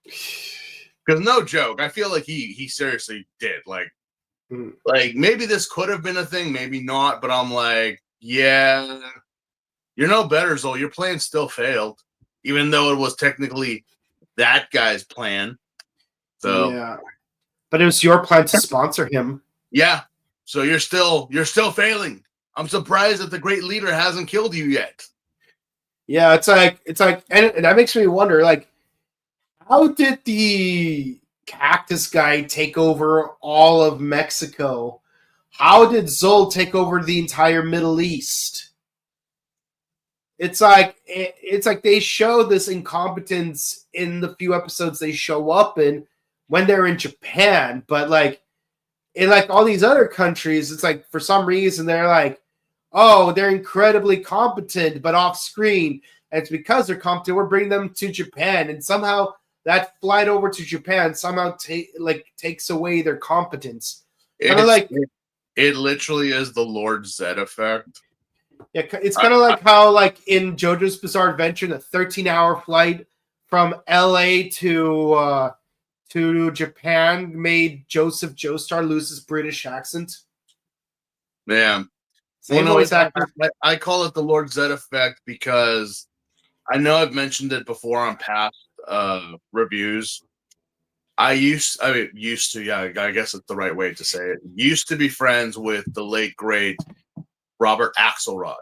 S2: Because no joke, I feel like he seriously did. Like maybe this could have been a thing, maybe not. But I'm like, yeah, you're no better, Zoll. Your plan still failed, even though it was technically that guy's plan. So
S1: yeah, but it was your plan to sponsor him.
S2: Yeah, so you're still failing. I'm surprised that the great leader hasn't killed you yet.
S1: Yeah, it's like, and that makes me wonder, like, how did the cactus guy take over all of Mexico? How did Zol take over the entire Middle East? It's like they show this incompetence in the few episodes they show up in when they're in Japan, but like in like all these other countries, it's like for some reason they're like, oh, they're incredibly competent, but off screen. And it's because they're competent, we're bringing them to Japan, and somehow that flight over to Japan somehow takes away their competence.
S2: It literally is the Lord Zed effect.
S1: Yeah, it's kind of like how, like in JoJo's Bizarre Adventure, the 13-hour flight from LA to Japan made Joseph Joestar lose his British accent.
S2: Yeah. I call it the Lord Zed effect because I know I've mentioned it before on past reviews. I guess it's the right way to say it. Used to be friends with the late great Robert Axelrod,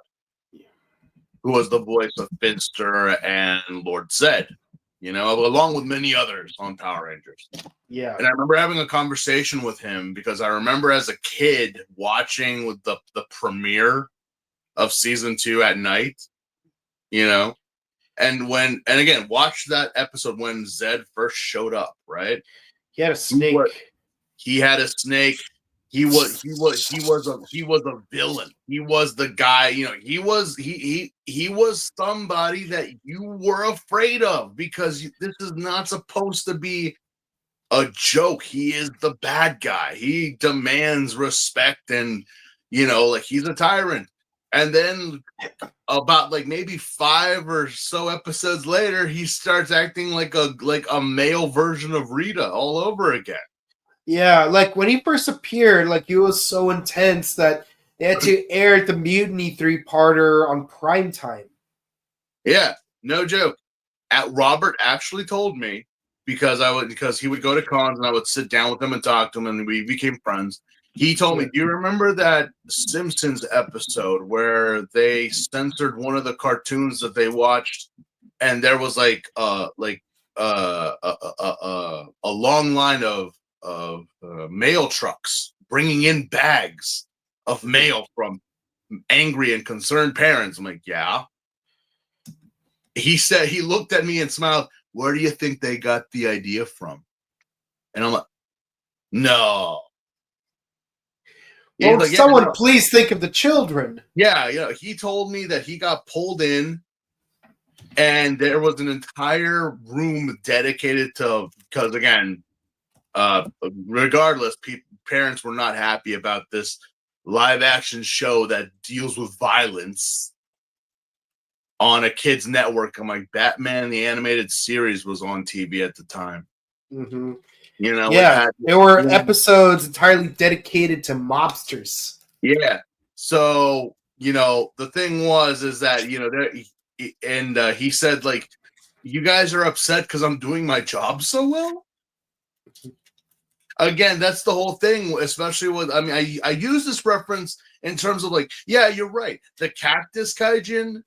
S2: who was the voice of Finster and Lord Zed, along with many others on Power Rangers.
S1: Yeah.
S2: And I remember having a conversation with him because I remember as a kid watching with the premiere of season 2 at night, and again, watch that episode when Zed first showed up, right?
S1: He had a snake.
S2: He had a snake. He was a villain. He was the guy, he was somebody that you were afraid of because this is not supposed to be a joke. He is the bad guy. He demands respect and he's a tyrant. And then about maybe 5 or so episodes later, he starts acting like a male version of Rita all over again.
S1: Yeah, like when he first appeared, like he was so intense that they had to air the Mutiny 3-parter on primetime.
S2: Yeah, no joke. Robert actually told me because he would go to cons and I would sit down with him and talk to him and we became friends. He told me, do you remember that Simpsons episode where they censored one of the cartoons that they watched and there was a long line of mail trucks bringing in bags of mail from angry and concerned parents? I'm like, yeah. He said, he looked at me and smiled. Where do you think they got the idea from? And I'm like, no.
S1: Well, someone please think of the children.
S2: Yeah, he told me that he got pulled in And there was an entire room dedicated to, because again, regardless, parents were not happy about this live action show that deals with violence on a kids network. I'm like, Batman the animated series was on TV at the time.
S1: Mm-hmm.
S2: You know,
S1: yeah, there were episodes entirely dedicated to mobsters.
S2: Yeah. So, you know, the thing is that, you know, he said, like, you guys are upset because I'm doing my job so well. Again, that's the whole thing, especially with, I mean, I use this reference in terms of like, yeah, you're right. The Cactus Kaijin,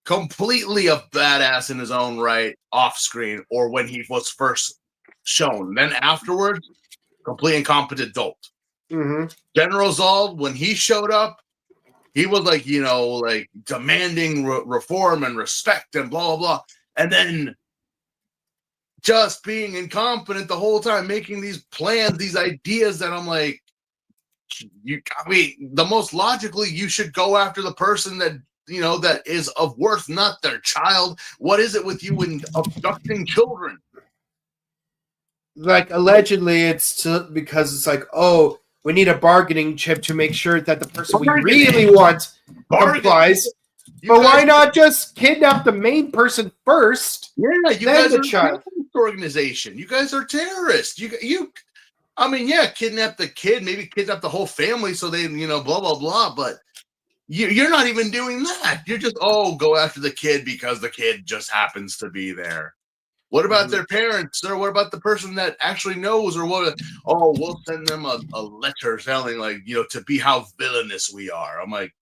S2: completely a badass in his own right, off screen, or when he was first shown. Then afterwards, complete incompetent dolt.
S1: Mm-hmm.
S2: General Zald, when he showed up, he was like, you know, like demanding reform and respect and blah, blah, blah. And then just being incompetent the whole time, making these plans, these ideas that I'm like, I mean, the most logically, you should go after the person that, you know, that is of worth, not their child. What is it with you in abducting children?
S1: Like, allegedly, it's because it's like, oh, we need a bargaining chip to make sure that the person we really want complies. But why not just kidnap the main person first?
S2: Yeah, you guys are a terrorist organization. You guys are terrorists. You. I mean, yeah, kidnap the kid, maybe kidnap the whole family, so they, you know, blah blah blah. But you're not even doing that. You're just go after the kid because the kid just happens to be there. What about their parents, or what about the person that actually knows, or what? Oh, we'll send them a letter telling, like, you know, to be how villainous we are. I'm like,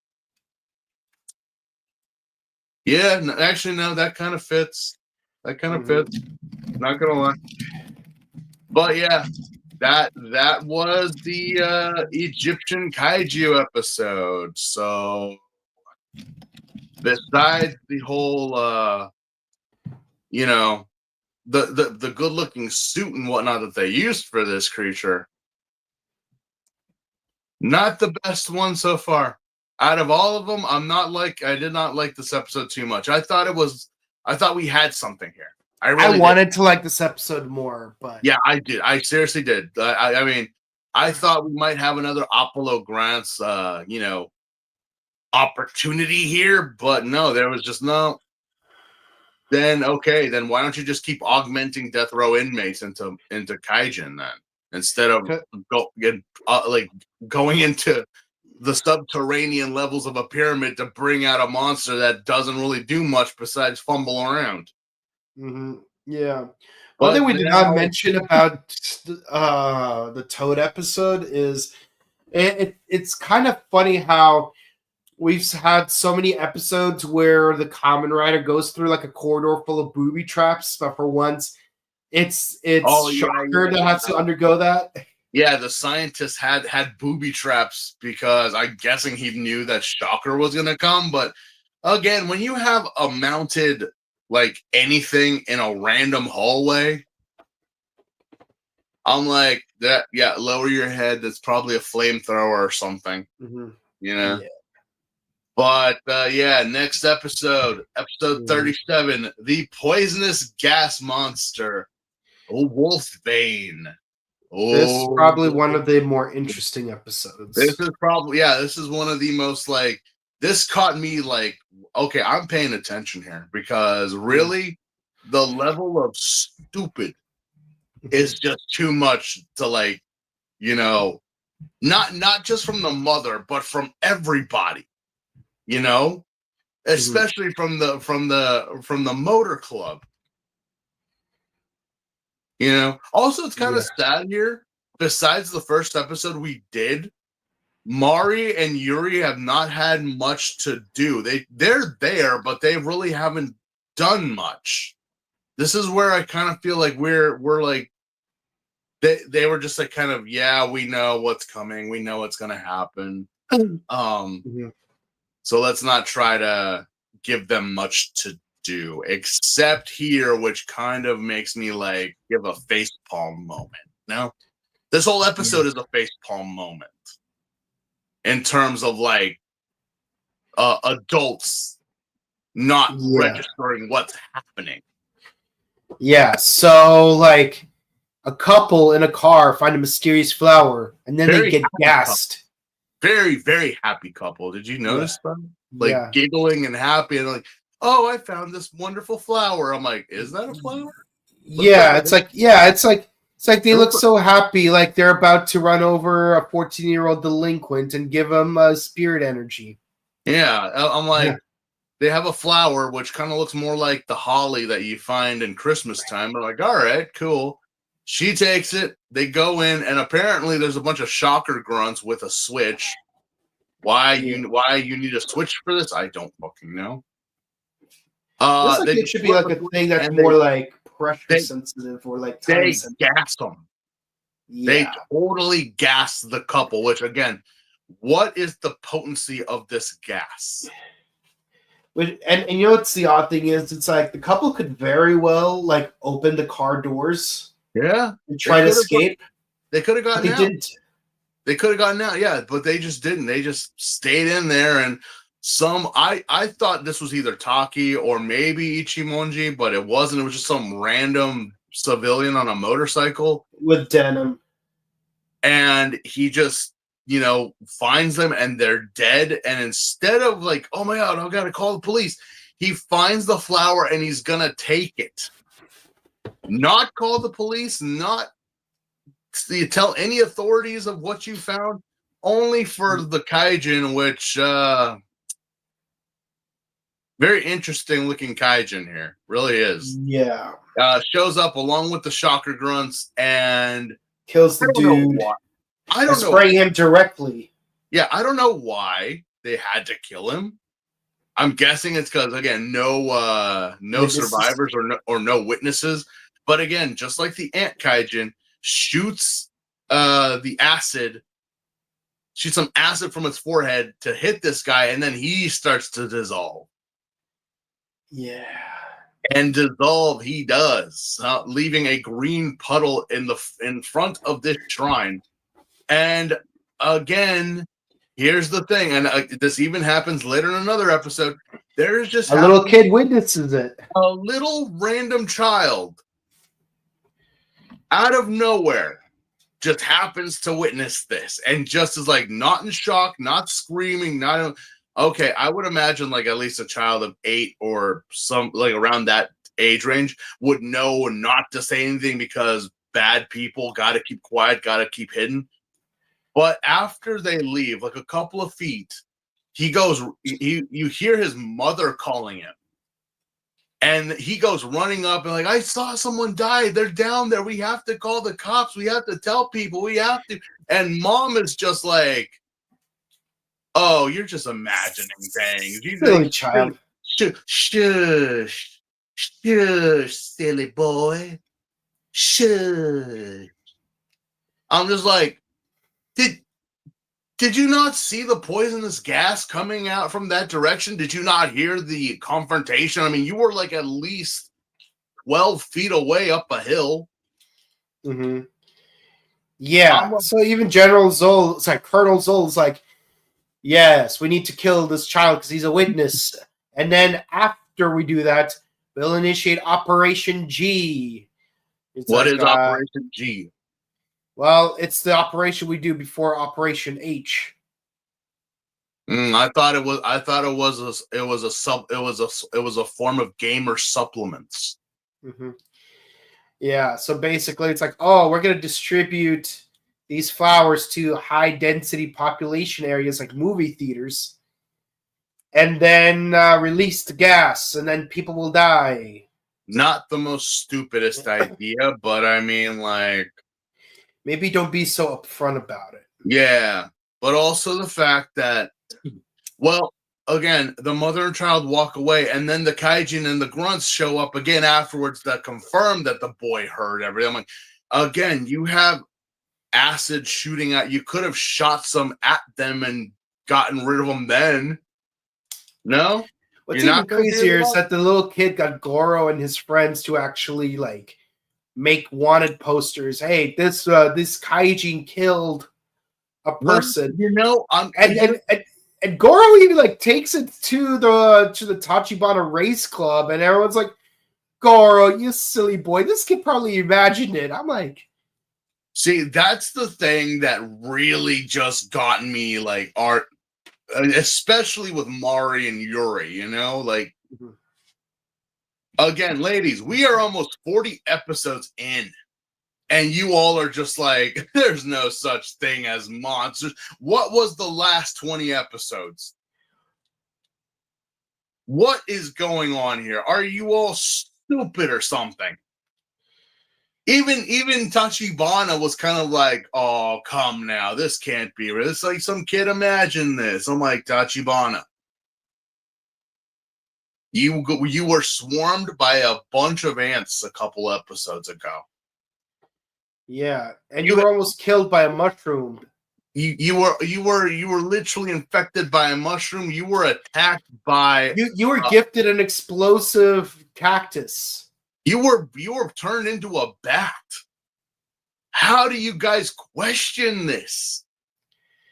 S2: yeah, actually, no, that kind of fits. That kind of fits. Not gonna lie, but yeah, that was the Egyptian kaiju episode. So, besides the whole, you know, the good looking suit and whatnot that they used for this creature, not the best one so far. Out of all of them, I did not like this episode too much. I thought we had something here. I
S1: wanted to like this episode more, but
S2: yeah, I did. I seriously did. I mean, I thought we might have another Apollo Grant's, you know, opportunity here, but no, there was just no. Then okay, then why don't you just keep augmenting death row inmates into kaijin then, instead of going into the subterranean levels of a pyramid to bring out a monster that doesn't really do much besides fumble around.
S1: Mm-hmm. Yeah. One thing we did not mention about the Toad episode is it's kind of funny how we've had so many episodes where the Kamen Rider goes through like a corridor full of booby traps, but for once, it's Shocker that has to undergo that.
S2: Yeah, the scientist had booby traps because I'm guessing he knew that Shocker was going to come. But again, when you have a mounted, like, anything in a random hallway, I'm like, that, yeah, lower your head. That's probably a flamethrower or something, you know? Yeah. But yeah, next episode 37, the poisonous gas monster, Wolfbane.
S1: This is probably one of the more interesting episodes.
S2: This is one of the most, like, this caught me like, okay, I'm paying attention here, because really the level of stupid is just too much to, like, you know, not just from the mother, but from everybody, you know, especially from the motor club. You know, also, it's kind of sad here. Besides the first episode we did, Mari and Yuri have not had much to do. They're there, but they really haven't done much. This is where I kind of feel like we're like, they were just like, kind of, yeah, we know what's coming. We know what's going to happen. So let's not try to give them much to do, except here, which kind of makes me like give a facepalm moment. No, this whole episode is a facepalm moment in terms of, like, adults not registering what's happening.
S1: Yeah, so like a couple in a car find a mysterious flower and then they get gassed.
S2: Very, very happy couple. Did you notice them? Like giggling and happy and like, oh, I found this wonderful flower. I'm like, is that a flower?
S1: It's like they look so happy, like they're about to run over a 14-year-old delinquent and give him spirit energy.
S2: Yeah, I'm like, they have a flower which kind of looks more like the holly that you find in Christmas time. They're like, all right, cool. She takes it. They go in, and apparently there's a bunch of shocker grunts with a switch. Why you need a switch for this? I don't fucking know.
S1: It should be like a thing that's more like pressure sensitive or like time sensitive.
S2: They gas them. Yeah. They totally gas the couple, which again, what is the potency of this gas?
S1: And you know what's the odd thing is? It's like the couple could very well like open the car doors.
S2: Yeah.
S1: And try to escape.
S2: They could have gotten out.
S1: They didn't.
S2: They could have gotten out, yeah, but they just didn't. They just stayed in there, and I thought this was either Taki or maybe Ichimonji, but it wasn't. It was just some random civilian on a motorcycle
S1: with denim,
S2: and he just finds them and they're dead. And instead of like, oh my god, I gotta call the police, he finds the flower and he's gonna take it. Not call the police, not you tell any authorities of what you found, only for the kaijin, which very interesting looking kaijin here, really is.
S1: Yeah,
S2: shows up along with the shocker grunts and
S1: kills the dude.
S2: I don't know.
S1: Spraying him directly.
S2: Yeah, I don't know why they had to kill him. I'm guessing it's because again, no survivors or no witnesses. But again, just like the ant kaijin, shoots the acid, shoots some acid from its forehead to hit this guy, and then he starts to dissolve.
S1: Yeah.
S2: And dissolve he does, leaving a green puddle in front of this shrine. And again, here's the thing, and this even happens later in another episode. There's just
S1: a little kid witnesses it.
S2: A little random child out of nowhere just happens to witness this and just is like not in shock, not screaming, not okay. I would imagine like at least a child of 8 or some like around that age range would know not to say anything because bad people got to keep quiet, got to keep hidden. But after they leave, like a couple of feet, he goes, you hear his mother calling him. And he goes running up and like, I saw someone die. They're down there. We have to call the cops. We have to tell people. We have to. And mom is just like, oh, you're just imagining things. You
S1: silly child.
S2: Shush, silly boy. Shush. I'm just like, did you not see the poisonous gas coming out from that direction? Did you not hear the confrontation? I mean, you were like at least 12 feet away up a hill.
S1: Mm-hmm. Yeah. So even Colonel Zol's like, yes, we need to kill this child because he's a witness. And then after we do that, we'll initiate Operation G.
S2: What is Operation G?
S1: Well, it's the operation we do before Operation H.
S2: I thought it was a form of gamer supplements.
S1: Mm-hmm. Yeah, so basically it's like, oh, we're going to distribute these flowers to high density population areas like movie theaters and then release the gas and then people will die.
S2: Not the most stupidest idea, but I mean, like,
S1: maybe don't be so upfront about it.
S2: Yeah, but also the fact that, well, again, the mother and child walk away, and then the kaijin and the grunts show up again afterwards that confirm that the boy heard everything. I'm like, again, you have acid shooting at you. Could have shot some at them and gotten rid of them then. No?
S1: What's even crazier is that the little kid got Goro and his friends to actually, like, make wanted posters. Hey, this kaijin killed a person.
S2: You know,
S1: And Goro even like takes it to the Tachibana race club, and everyone's like, Goro, you silly boy, this kid probably imagined it. I'm like,
S2: see, that's the thing that really just got me, like, art, especially with Mari and Yuri, you know, like, again, ladies, we are almost 40 episodes in, and you all are just like, there's no such thing as monsters. What was the last 20 episodes? What is going on here? Are you all stupid or something? Even Tachibana was kind of like, oh, come now, this can't be real. It's like some kid imagined this. I'm like, Tachibana, you were swarmed by a bunch of ants a couple episodes ago.
S1: yeah, and you were almost killed by a mushroom.
S2: You were literally infected by a mushroom. You were attacked by
S1: you were gifted an explosive cactus.
S2: You were turned into a bat. How do you guys question this?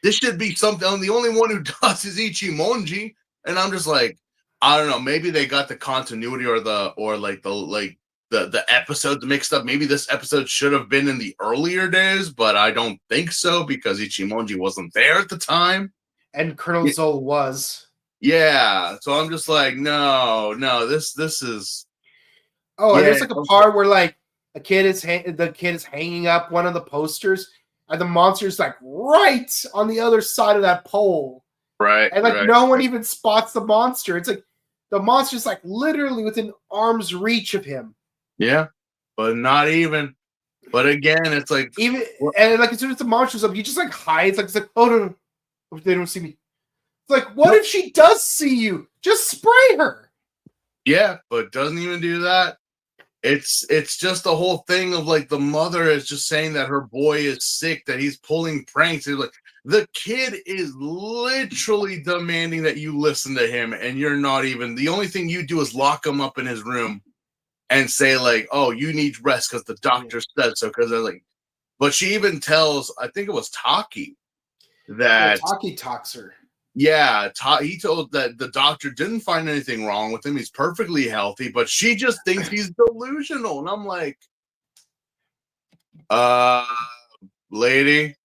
S2: This should be something. The only one who does is Ichimonji, and I'm just like, I don't know. Maybe they got the continuity or the episodes mixed up. Maybe this episode should have been in the earlier days, but I don't think so because Ichimonji wasn't there at the time,
S1: and Colonel Zol was.
S2: Yeah, so I'm just like, no, this is.
S1: Oh, and there's like a part where like the kid is hanging up one of the posters, and the monster's like right on the other side of that pole.
S2: Right.
S1: And like no one even spots the monster. It's like the monster's like literally within arm's reach of him.
S2: Yeah, but not even. But again, it's like
S1: even and like as soon as the monster's up, he just like hides. Like it's like, oh no, they don't see me. It's like, what if she does see you? Just spray her.
S2: Yeah, but doesn't even do that. It's just the whole thing of like the mother is just saying that her boy is sick, that he's pulling pranks. It's like the kid is literally demanding that you listen to him, and you're not even. The only thing you do is lock him up in his room and say like, "Oh, you need rest because the doctor said so." Because they're like, but she even tells, I think it was Taki, that
S1: Taki talks her.
S2: Yeah, he told that the doctor didn't find anything wrong with him. He's perfectly healthy, but she just thinks he's delusional. And I'm like, lady,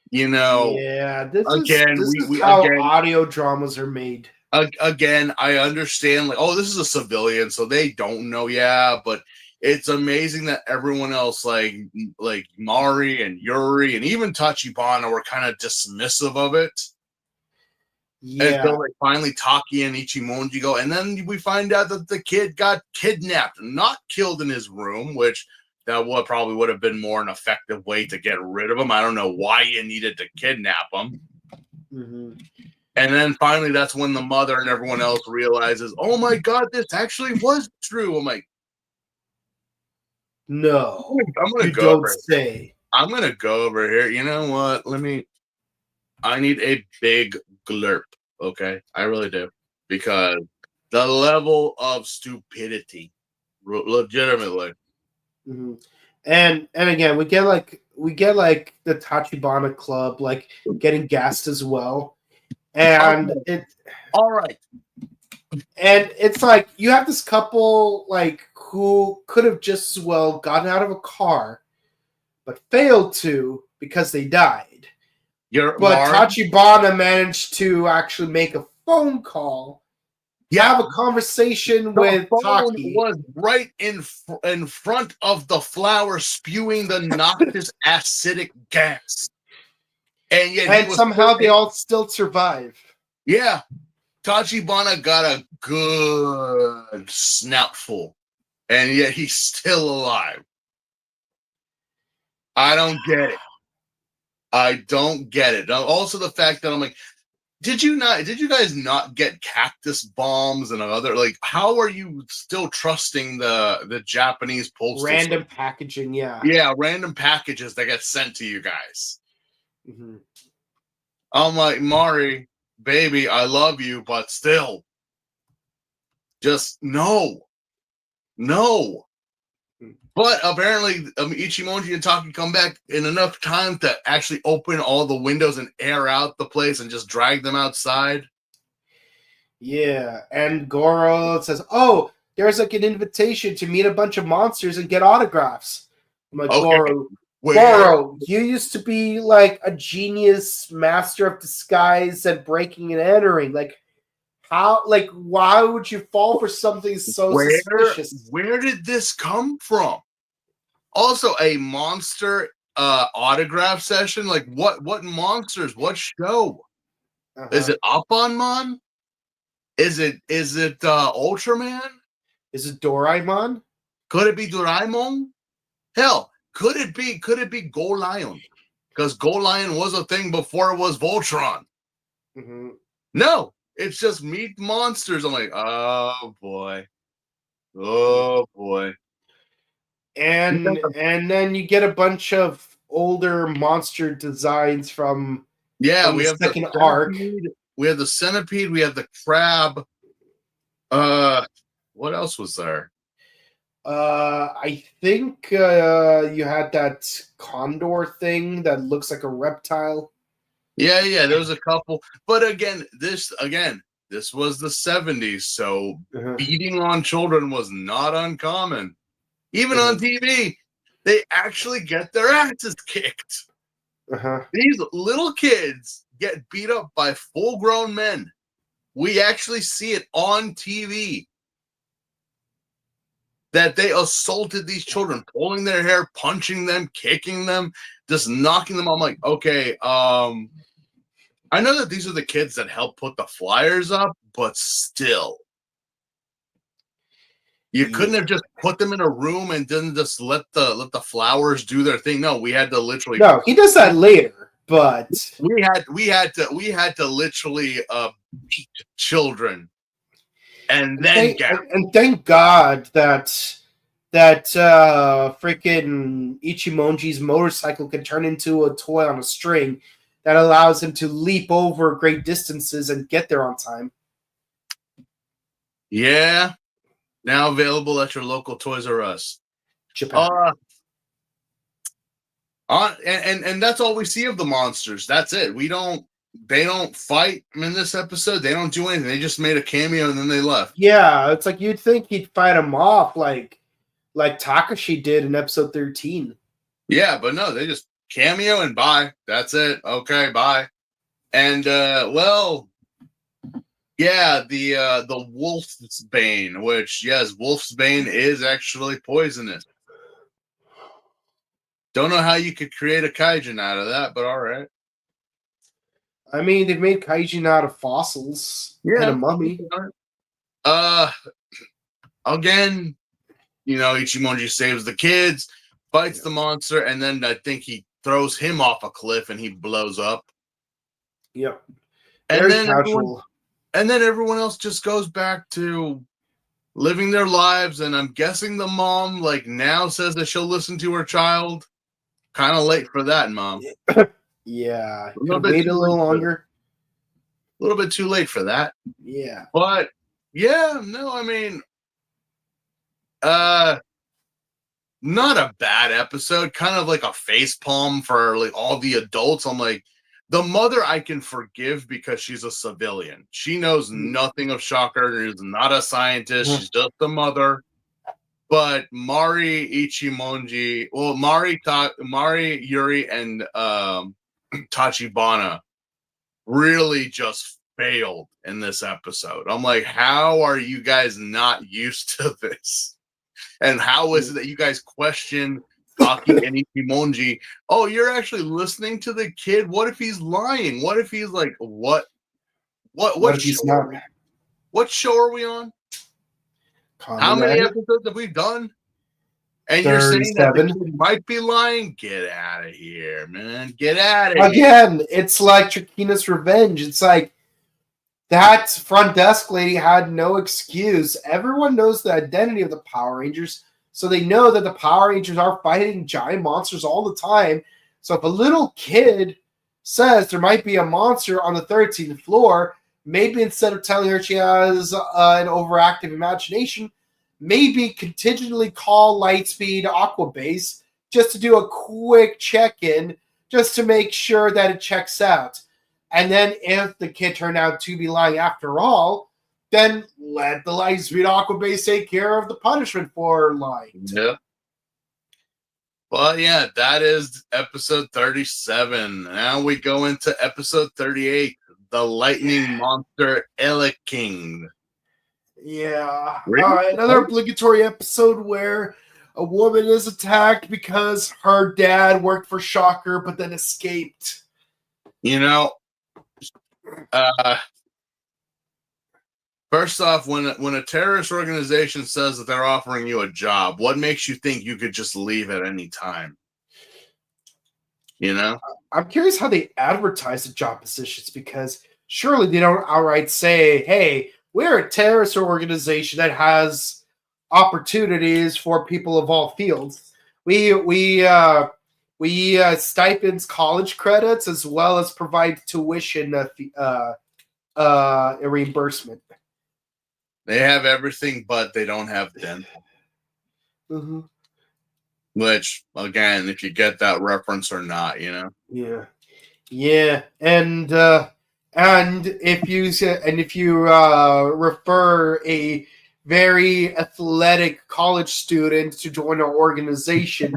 S2: you know.
S1: Yeah, this
S2: again,
S1: is how audio dramas are made.
S2: Again, I understand, like, oh, this is a civilian, so they don't know. Yeah, but it's amazing that everyone else, like Mari and Yuri and even Tachibana, were kind of dismissive of it. Yeah. Until like finally Taki and Ichimonji go, and then we find out that the kid got kidnapped, not killed in his room, which that probably would have been more an effective way to get rid of him. I don't know why you needed to kidnap him.
S1: Mm-hmm.
S2: And then finally, that's when the mother and everyone else realizes, oh my God, this actually was true. I'm like,
S1: no,
S2: I'm gonna go over say. I'm gonna go over here. You know what? I need a big glurp. Okay, I really do, because the level of stupidity, legitimately.
S1: Mm-hmm. And again, we get like the Tachibana Club like getting gassed as well, and
S2: all right.
S1: And it's like you have this couple like who could have just as well gotten out of a car, but failed to because they died. Tachibana managed to actually make a phone call. Have a conversation with Taki.
S2: Was right in front of the flower, spewing the noxious acidic gas, and yet
S1: somehow they all still survive.
S2: Yeah. Tachibana got a good snoutful, and yet he's still alive. I don't get it. Also, the fact that I'm like, did you guys not get cactus bombs and other, like, how are you still trusting the Japanese postal
S1: random packaging?
S2: Yeah, random packages that get sent to you guys.
S1: Mm-hmm.
S2: I'm like, Mari, baby, I love you, but still, just no. But apparently, Ichimonji and Taki come back in enough time to actually open all the windows and air out the place and just drag them outside.
S1: Yeah, and Goro says, "Oh, there's like an invitation to meet a bunch of monsters and get autographs." I'm like,
S2: Okay.
S1: Goro, you used to be like a genius master of disguise and breaking and entering. Like, how? Like, why would you fall for something so suspicious?
S2: Where did this come from? Also, a monster autograph session. Like, what monsters? What show? Is it Upon Is it Ultraman?
S1: Is it Doraemon?
S2: Could it be Doraemon? Hell, could it be Go Lion? Because Go Lion was a thing before it was Voltron.
S1: Mm-hmm.
S2: No, it's just meet monsters. I'm like, oh boy.
S1: And then you get a bunch of older monster designs from
S2: we
S1: the
S2: have
S1: second
S2: the
S1: arc.
S2: We have the centipede. We have the crab. What else was there?
S1: I think you had that condor thing that looks like a reptile.
S2: Yeah, there was a couple. But again, this was the 70s, so beating on children was not uncommon. Even on TV, they actually get their asses kicked. These little kids get beat up by full-grown men. We actually see it on TV that they assaulted these children, pulling their hair, punching them, kicking them, just knocking them. I'm like, okay, I know that these are the kids that helped put the flyers up, but still. You couldn't have just put them in a room and then just let the flowers do their thing. No, we had to literally.
S1: No, he does that later, but
S2: we had to literally beat children, and then
S1: and thank God that freaking Ichimonji's motorcycle can turn into a toy on a string that allows him to leap over great distances and get there on time.
S2: Yeah. Now available at your local Toys R Us.
S1: Japan.
S2: And that's all we see of the monsters. That's it. They don't fight in this episode. They don't do anything. They just made a cameo and then they left.
S1: Yeah, it's like you'd think he'd fight him off like Takashi did in episode 13.
S2: Yeah, but no, they just cameo and bye. That's it. Okay, bye. And yeah, the wolf's bane, which yes, wolf's bane is actually poisonous. Don't know how you could create a kaijin out of that, but all right.
S1: I mean, they've made kaijin out of fossils and a mummy.
S2: Again, Ichimonji saves the kids, fights the monster, and then I think he throws him off a cliff and he blows up.
S1: Yep.
S2: And then everyone else just goes back to living their lives, and I'm guessing the mom now says that she'll listen to her child. Kind of late for that, Mom.
S1: Yeah. Could wait a little longer.
S2: A little bit too late for that.
S1: Yeah.
S2: But yeah, no, I mean, not a bad episode. Kind of like a facepalm for all the adults. I'm like, the mother I can forgive because she's a civilian. She knows nothing of Shocker. She's not a scientist. She's just a mother. But Mari, Ichimonji, well, Mari, Yuri, and Tachibana really just failed in this episode. I'm like, how are you guys not used to this? And how is it that you guys question Taki and Ichimonji? Oh, you're actually listening to the kid? What if he's lying? What if he's like, what show are we on? How many episodes have we done? And you're saying that the kid might be lying? Get out of here, man. Get out of here.
S1: Again, it's like Trakina's Revenge. It's like that front desk lady had no excuse. Everyone knows the identity of the Power Rangers, so they know that the Power Rangers are fighting giant monsters all the time. So if a little kid says there might be a monster on the 13th floor, maybe instead of telling her she has an overactive imagination, maybe contingently call Lightspeed Aquabase just to do a quick check-in, just to make sure that it checks out. And then if the kid turned out to be lying after all, then let the Lightspeed Aquabase take care of the punishment for lying.
S2: Yeah. Well, yeah, that is episode 37. Now we go into episode 38, the lightning monster King.
S1: Yeah.
S2: Really?
S1: Another obligatory episode where a woman is attacked because her dad worked for Shocker but then escaped.
S2: You know, first off, when a terrorist organization says that they're offering you a job, what makes you think you could just leave at any time? You know?
S1: I'm curious how they advertise the job positions, because surely they don't outright say, hey, we're a terrorist organization that has opportunities for people of all fields. We stipends college credits as well as provide tuition reimbursement.
S2: They have everything, but they don't have dental.
S1: Mm-hmm.
S2: Which, again, if you get that reference or not, you know.
S1: Yeah, and if you refer a very athletic college student to join our organization,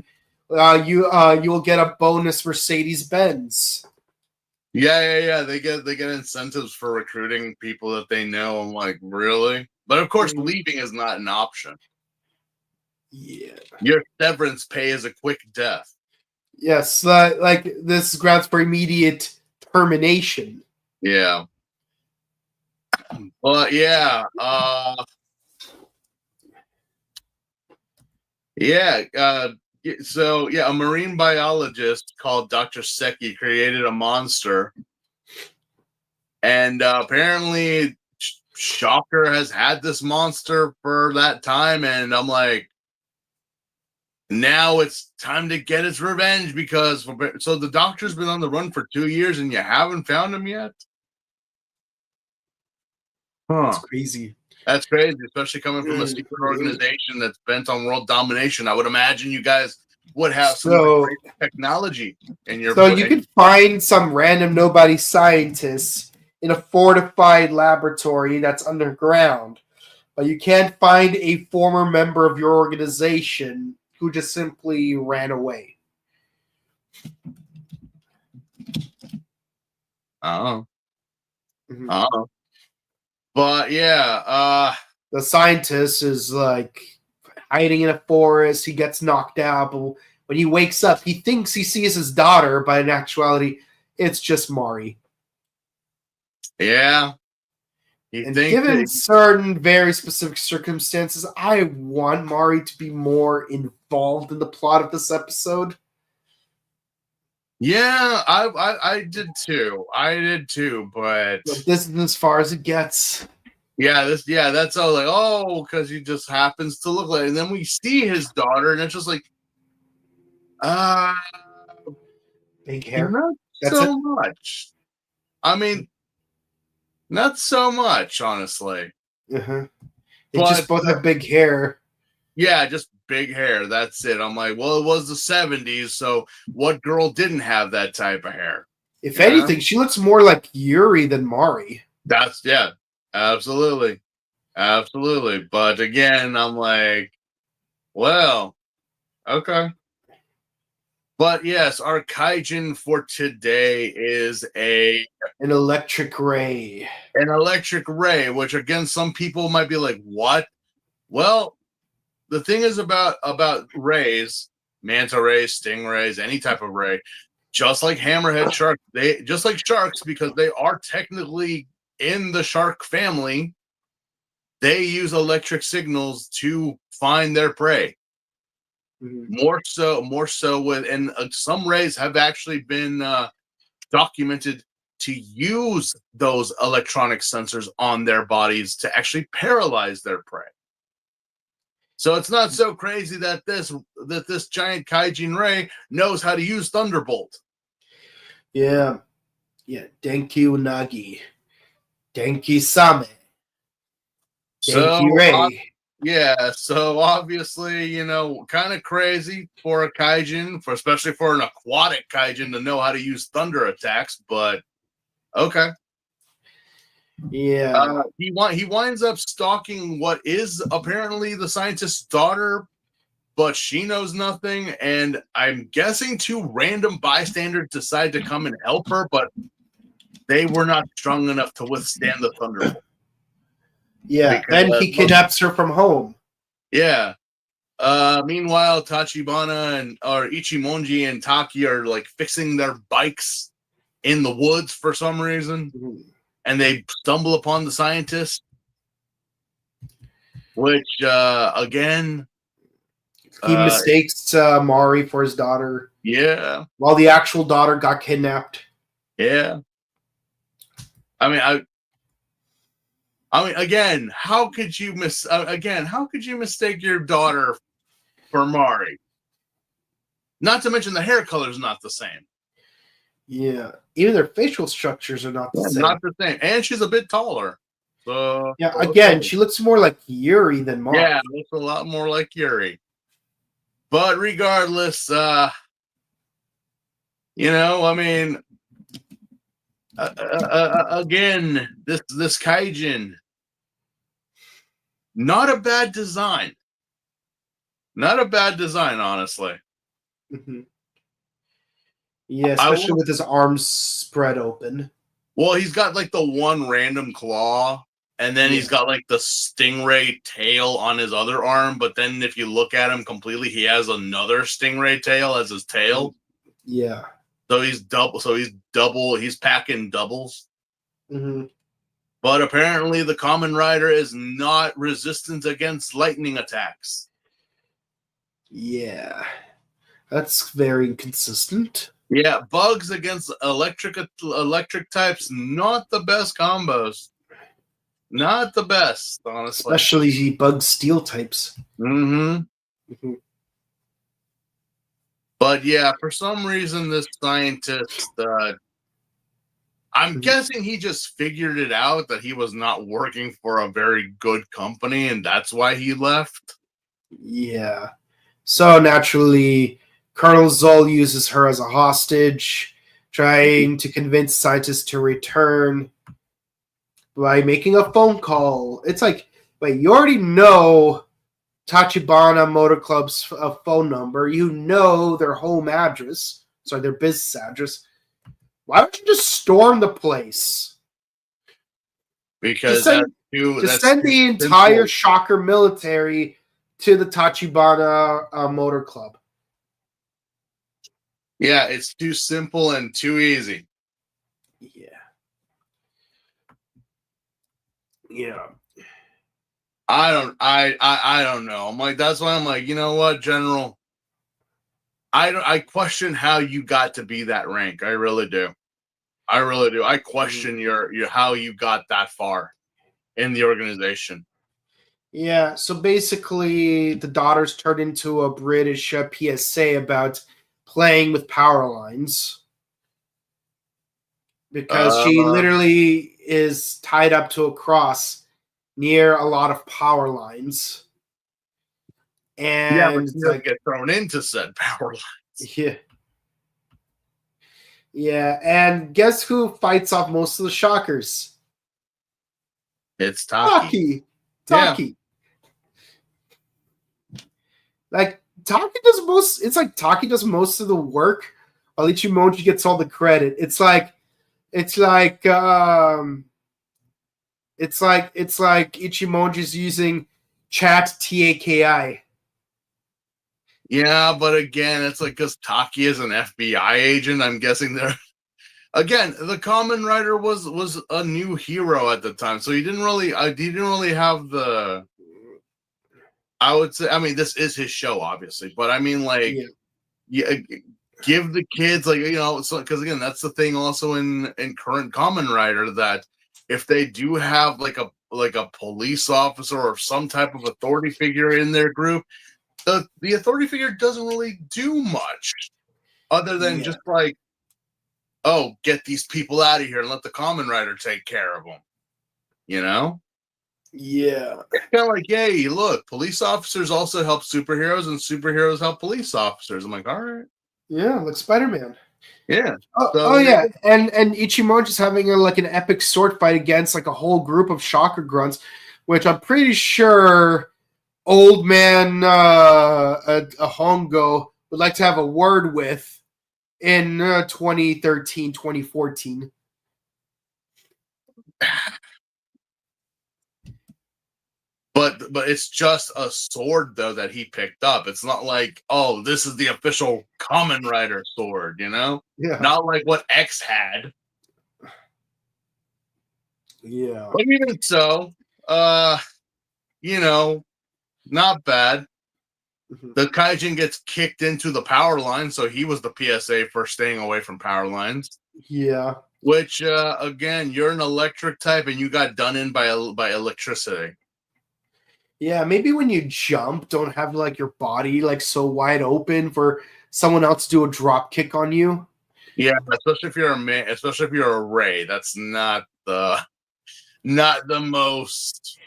S1: you will get a bonus Mercedes Benz.
S2: Yeah. They get incentives for recruiting people that they know. I'm like, really? But of course, leaving is not an option.
S1: Yeah.
S2: Your severance pay is a quick death.
S1: Yes, like this grounds for immediate termination.
S2: Yeah. Well, yeah. So, a marine biologist called Dr. Seki created a monster. And apparently, Shocker has had this monster for that time. And I'm like, now it's time to get its revenge, because so the Doctor's been on the run for 2 years and you haven't found him yet?
S1: That's crazy.
S2: That's crazy, especially coming from a secret organization that's bent on world domination. I would imagine you guys would have some great technology in your.
S1: So you could find some random nobody scientists in a fortified laboratory that's underground, but you can't find a former member of your organization who just simply ran away.
S2: Oh.
S1: Mm-hmm.
S2: Oh. But yeah,
S1: the scientist is like hiding in a forest. He gets knocked out, but when he wakes up, he thinks he sees his daughter, but in actuality, it's just Mari.
S2: Yeah.
S1: And given certain very specific circumstances, I want Mari to be more involved in the plot of this episode.
S2: Yeah, I did too. But
S1: this is as far as it gets.
S2: That's all like, because he just happens to look like, and then we see his daughter, and it's just like,
S1: big hair.
S2: Not so much. I mean, not so much, honestly.
S1: Uh-huh. They just both have big hair.
S2: Yeah, just big hair. That's it. I'm like, well, it was the 70s, so what girl didn't have that type of hair?
S1: If anything, she looks more like Yuri than Mari.
S2: Absolutely. But again, I'm like, well, okay. But yes, our kaijin for today is an
S1: electric ray.
S2: An electric ray, which again, some people might be like, what? Well, the thing is about rays, manta rays, stingrays, any type of ray, just like hammerhead sharks, just like sharks, because they are technically in the shark family, they use electric signals to find their prey. Mm-hmm. More so with, and some rays have actually been documented to use those electronic sensors on their bodies to actually paralyze their prey. So it's not so crazy that this giant kaijin ray knows how to use Thunderbolt.
S1: Yeah. Denki Unagi. Denki Same. Denki Ray.
S2: Yeah, so obviously, kind of crazy for a kaijin, especially for an aquatic kaijin to know how to use thunder attacks, but okay.
S1: Yeah.
S2: He winds up stalking what is apparently the scientist's daughter, but she knows nothing, and I'm guessing two random bystanders decide to come and help her, but they were not strong enough to withstand the thunderbolt.
S1: Yeah. Then he kidnaps her from home.
S2: Yeah. Meanwhile, Tachibana or Ichimonji and Taki are like fixing their bikes in the woods for some reason, and they stumble upon the scientist, which again,
S1: he mistakes Mari for his daughter.
S2: Yeah.
S1: While the actual daughter got kidnapped.
S2: Yeah. I mean, again, how could you mistake your daughter for Mari? Not to mention the hair color is not the same.
S1: Yeah, even their facial structures are not the same.
S2: Not the same, and she's a bit taller. So
S1: yeah, again, she looks more like Yuri than Mari.
S2: Yeah, looks a lot more like Yuri. But regardless, again, this kaijin, not a bad design. Not a bad design, honestly.
S1: Mm-hmm. Yeah, especially with his arms spread open.
S2: Well, he's got like the one random claw, and then he's got like the stingray tail on his other arm. But then if you look at him completely, he has another stingray tail as his tail.
S1: Yeah.
S2: So he's double. He's packing doubles.
S1: Mm-hmm.
S2: But apparently, the Kamen Rider is not resistant against lightning attacks.
S1: Yeah, that's very inconsistent.
S2: Yeah, bugs against electric types, not the best combos. Not the best, honestly.
S1: Especially bug steel types.
S2: Mm-hmm. But yeah, for some reason, this scientist, I'm guessing he just figured it out that he was not working for a very good company, and that's why he left.
S1: Yeah. So naturally, Colonel Zoll uses her as a hostage, trying to convince scientists to return by making a phone call. It's like, wait, you already know Tachibana Motor Club's phone number. You know their home address. Sorry, their business address. Why don't you just storm the place?
S2: Because
S1: send the entire Shocker military to the Tachibana Motor Club.
S2: Yeah, it's too simple and too easy.
S1: Yeah.
S2: I don't know. I'm like, that's why I'm like, you know what, General? I question how you got to be that rank. I really do. I question your how you got that far in the organization.
S1: Yeah, so basically the daughters turned into a British PSA about playing with power lines. Because she literally is tied up to a cross near a lot of power lines. And
S2: but like, get thrown into said power lines.
S1: Yeah. Yeah, and guess who fights off most of the shockers?
S2: It's Taki.
S1: Taki. Like Taki does most. It's like Taki does most of the work, while Ichimonji gets all the credit. It's like Ichimonji's using chat TAKI.
S2: Yeah, but again, it's like because Taki is an FBI agent. I'm guessing they're again the Kamen Rider was a new hero at the time, so he didn't really have the. I would say, I mean, this is his show, obviously, but I mean, like, give the kids, like, because again, that's the thing also in current Kamen Rider, that if they do have like a police officer or some type of authority figure in their group, the authority figure doesn't really do much other than just like, oh, get these people out of here and let the Kamen Rider take care of them,
S1: Yeah.
S2: Kind of like, hey, look, police officers also help superheroes, and superheroes help police officers. I'm like, all right,
S1: Yeah, like Spider-Man.
S2: yeah.
S1: Oh yeah, and Ichimon's having like an epic sword fight against like a whole group of shocker grunts, which I'm pretty sure old man a Hongo would like to have a word with in 2013, 2014.
S2: But it's just a sword though that he picked up. It's not like, oh, this is the official Kamen Rider sword, you know?
S1: Yeah.
S2: Not like what X had.
S1: Yeah.
S2: But even so, you know, not bad. The Kaijin gets kicked into the power line, so he was the PSA for staying away from power lines.
S1: Yeah.
S2: Which again, you're an electric type and you got done in by electricity.
S1: Yeah, maybe when you jump, don't have like your body like so wide open for someone else to do a drop kick on you.
S2: Yeah, especially if you're a Ray, that's not the most.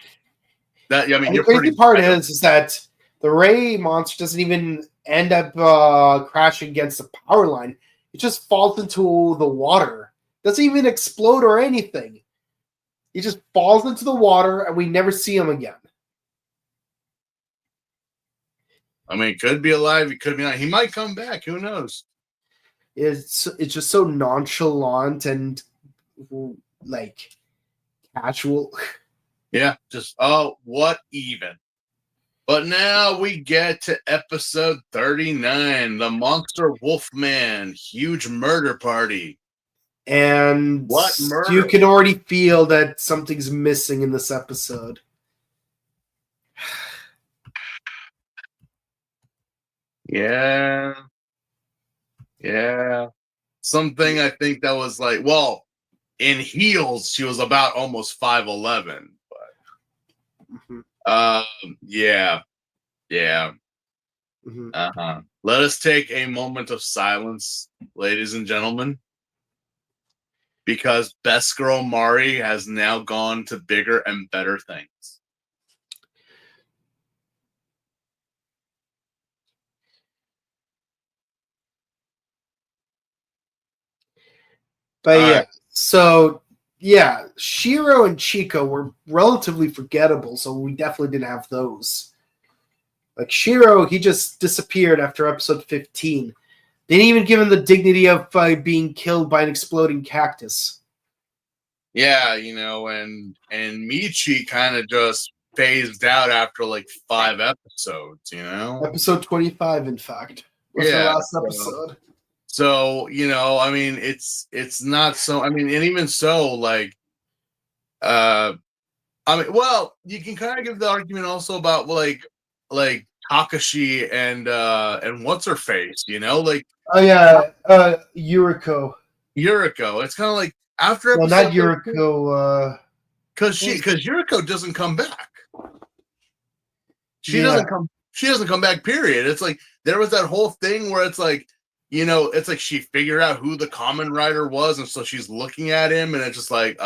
S2: That I mean,
S1: And
S2: you're
S1: the crazy
S2: pretty.
S1: part is that the Ray monster doesn't even end up crashing against the power line. It just falls into the water. Doesn't even explode or anything. He just falls into the water, and we never see him again.
S2: I mean, he could be alive. He could be not. He might come back. Who knows?
S1: It's just so nonchalant and like casual.
S2: Yeah, just what even. But now we get to episode 39, the Monster Wolfman Huge Murder Party.
S1: And
S2: What murder?
S1: you can already feel that something's missing in this episode.
S2: Yeah. Something I think that was like, well, in heels, she was about almost 5'11", but yeah. Let us take a moment of silence, ladies and gentlemen, because Best Girl Mari has now gone to bigger and better things.
S1: But yeah, so yeah, Shiro and Chico were relatively forgettable, so we definitely didn't have those. Like Shiro, he just disappeared after episode 15. They didn't even give him the dignity of being killed by an exploding cactus.
S2: Yeah, and Michi kind of just phased out after like 5 episodes,
S1: Episode 25, in fact, was the last episode.
S2: So, I mean, it's not so, I mean, and even so, like, I mean, well, you can kind of give the argument also about like Takashi and what's her face, like,
S1: oh yeah, Yuriko.
S2: It's kind of like after episode,
S1: well, not Yuriko,
S2: because Yuriko doesn't come back. She doesn't come back, period. It's like there was that whole thing where it's like, it's like she figured out who the Kamen Rider was, and so she's looking at him, and it's just like,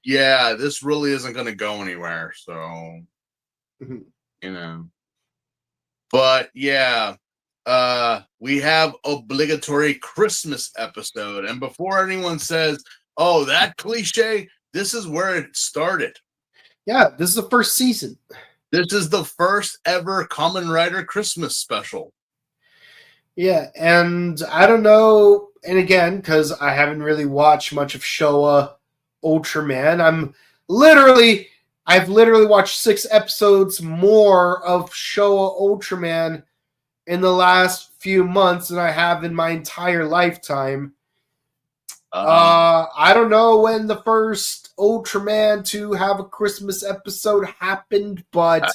S2: yeah, this really isn't going to go anywhere. So, but yeah, we have obligatory Christmas episode, and before anyone says, "Oh, that cliche," this is where it started.
S1: Yeah, this is the first season.
S2: This is the first ever Kamen Rider Christmas special.
S1: Yeah, and I don't know, and again, because I haven't really watched much of Showa Ultraman, I've literally watched 6 episodes more of Showa Ultraman in the last few months than I have in my entire lifetime. I don't know when the first Ultraman to have a Christmas episode happened, but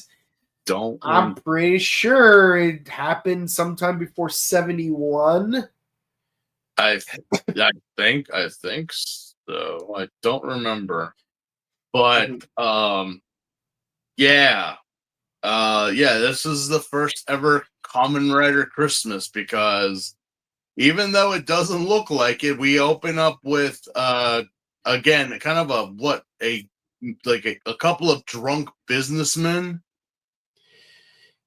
S1: I'm pretty sure it happened sometime before 71.
S2: I think so. I don't remember, but yeah. This is the first ever Kamen Rider Christmas, because even though it doesn't look like it, we open up with again kind of a a couple of drunk businessmen.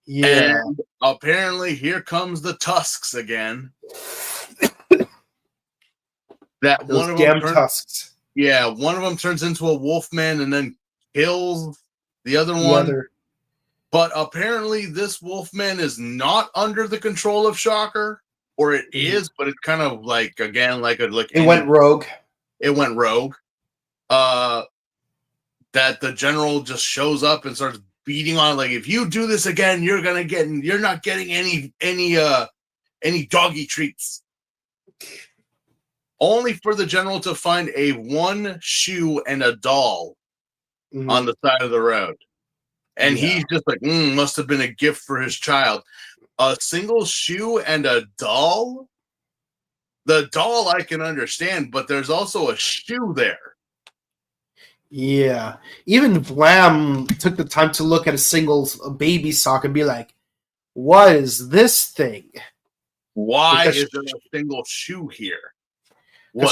S1: Yeah.
S2: And apparently here comes the tusks again. That
S1: Those
S2: one of
S1: damn
S2: them
S1: tusks.
S2: Yeah, one of them turns into a wolfman and then kills the other
S1: The
S2: one.
S1: other.
S2: But apparently this wolfman is not under the control of Shocker, or it is, but it's kind of like, again,
S1: it went rogue.
S2: It went rogue. That the general just shows up and starts beating on it, like, if you do this again, you're not getting any doggy treats. Only for the general to find a one shoe and a doll on the side of the road. And he's just like, must have been a gift for his child. A single shoe and a doll? The doll I can understand, but there's also a shoe there.
S1: Yeah. Even Vlam took the time to look at a baby sock and be like, what is this thing?
S2: Why is there a single shoe here?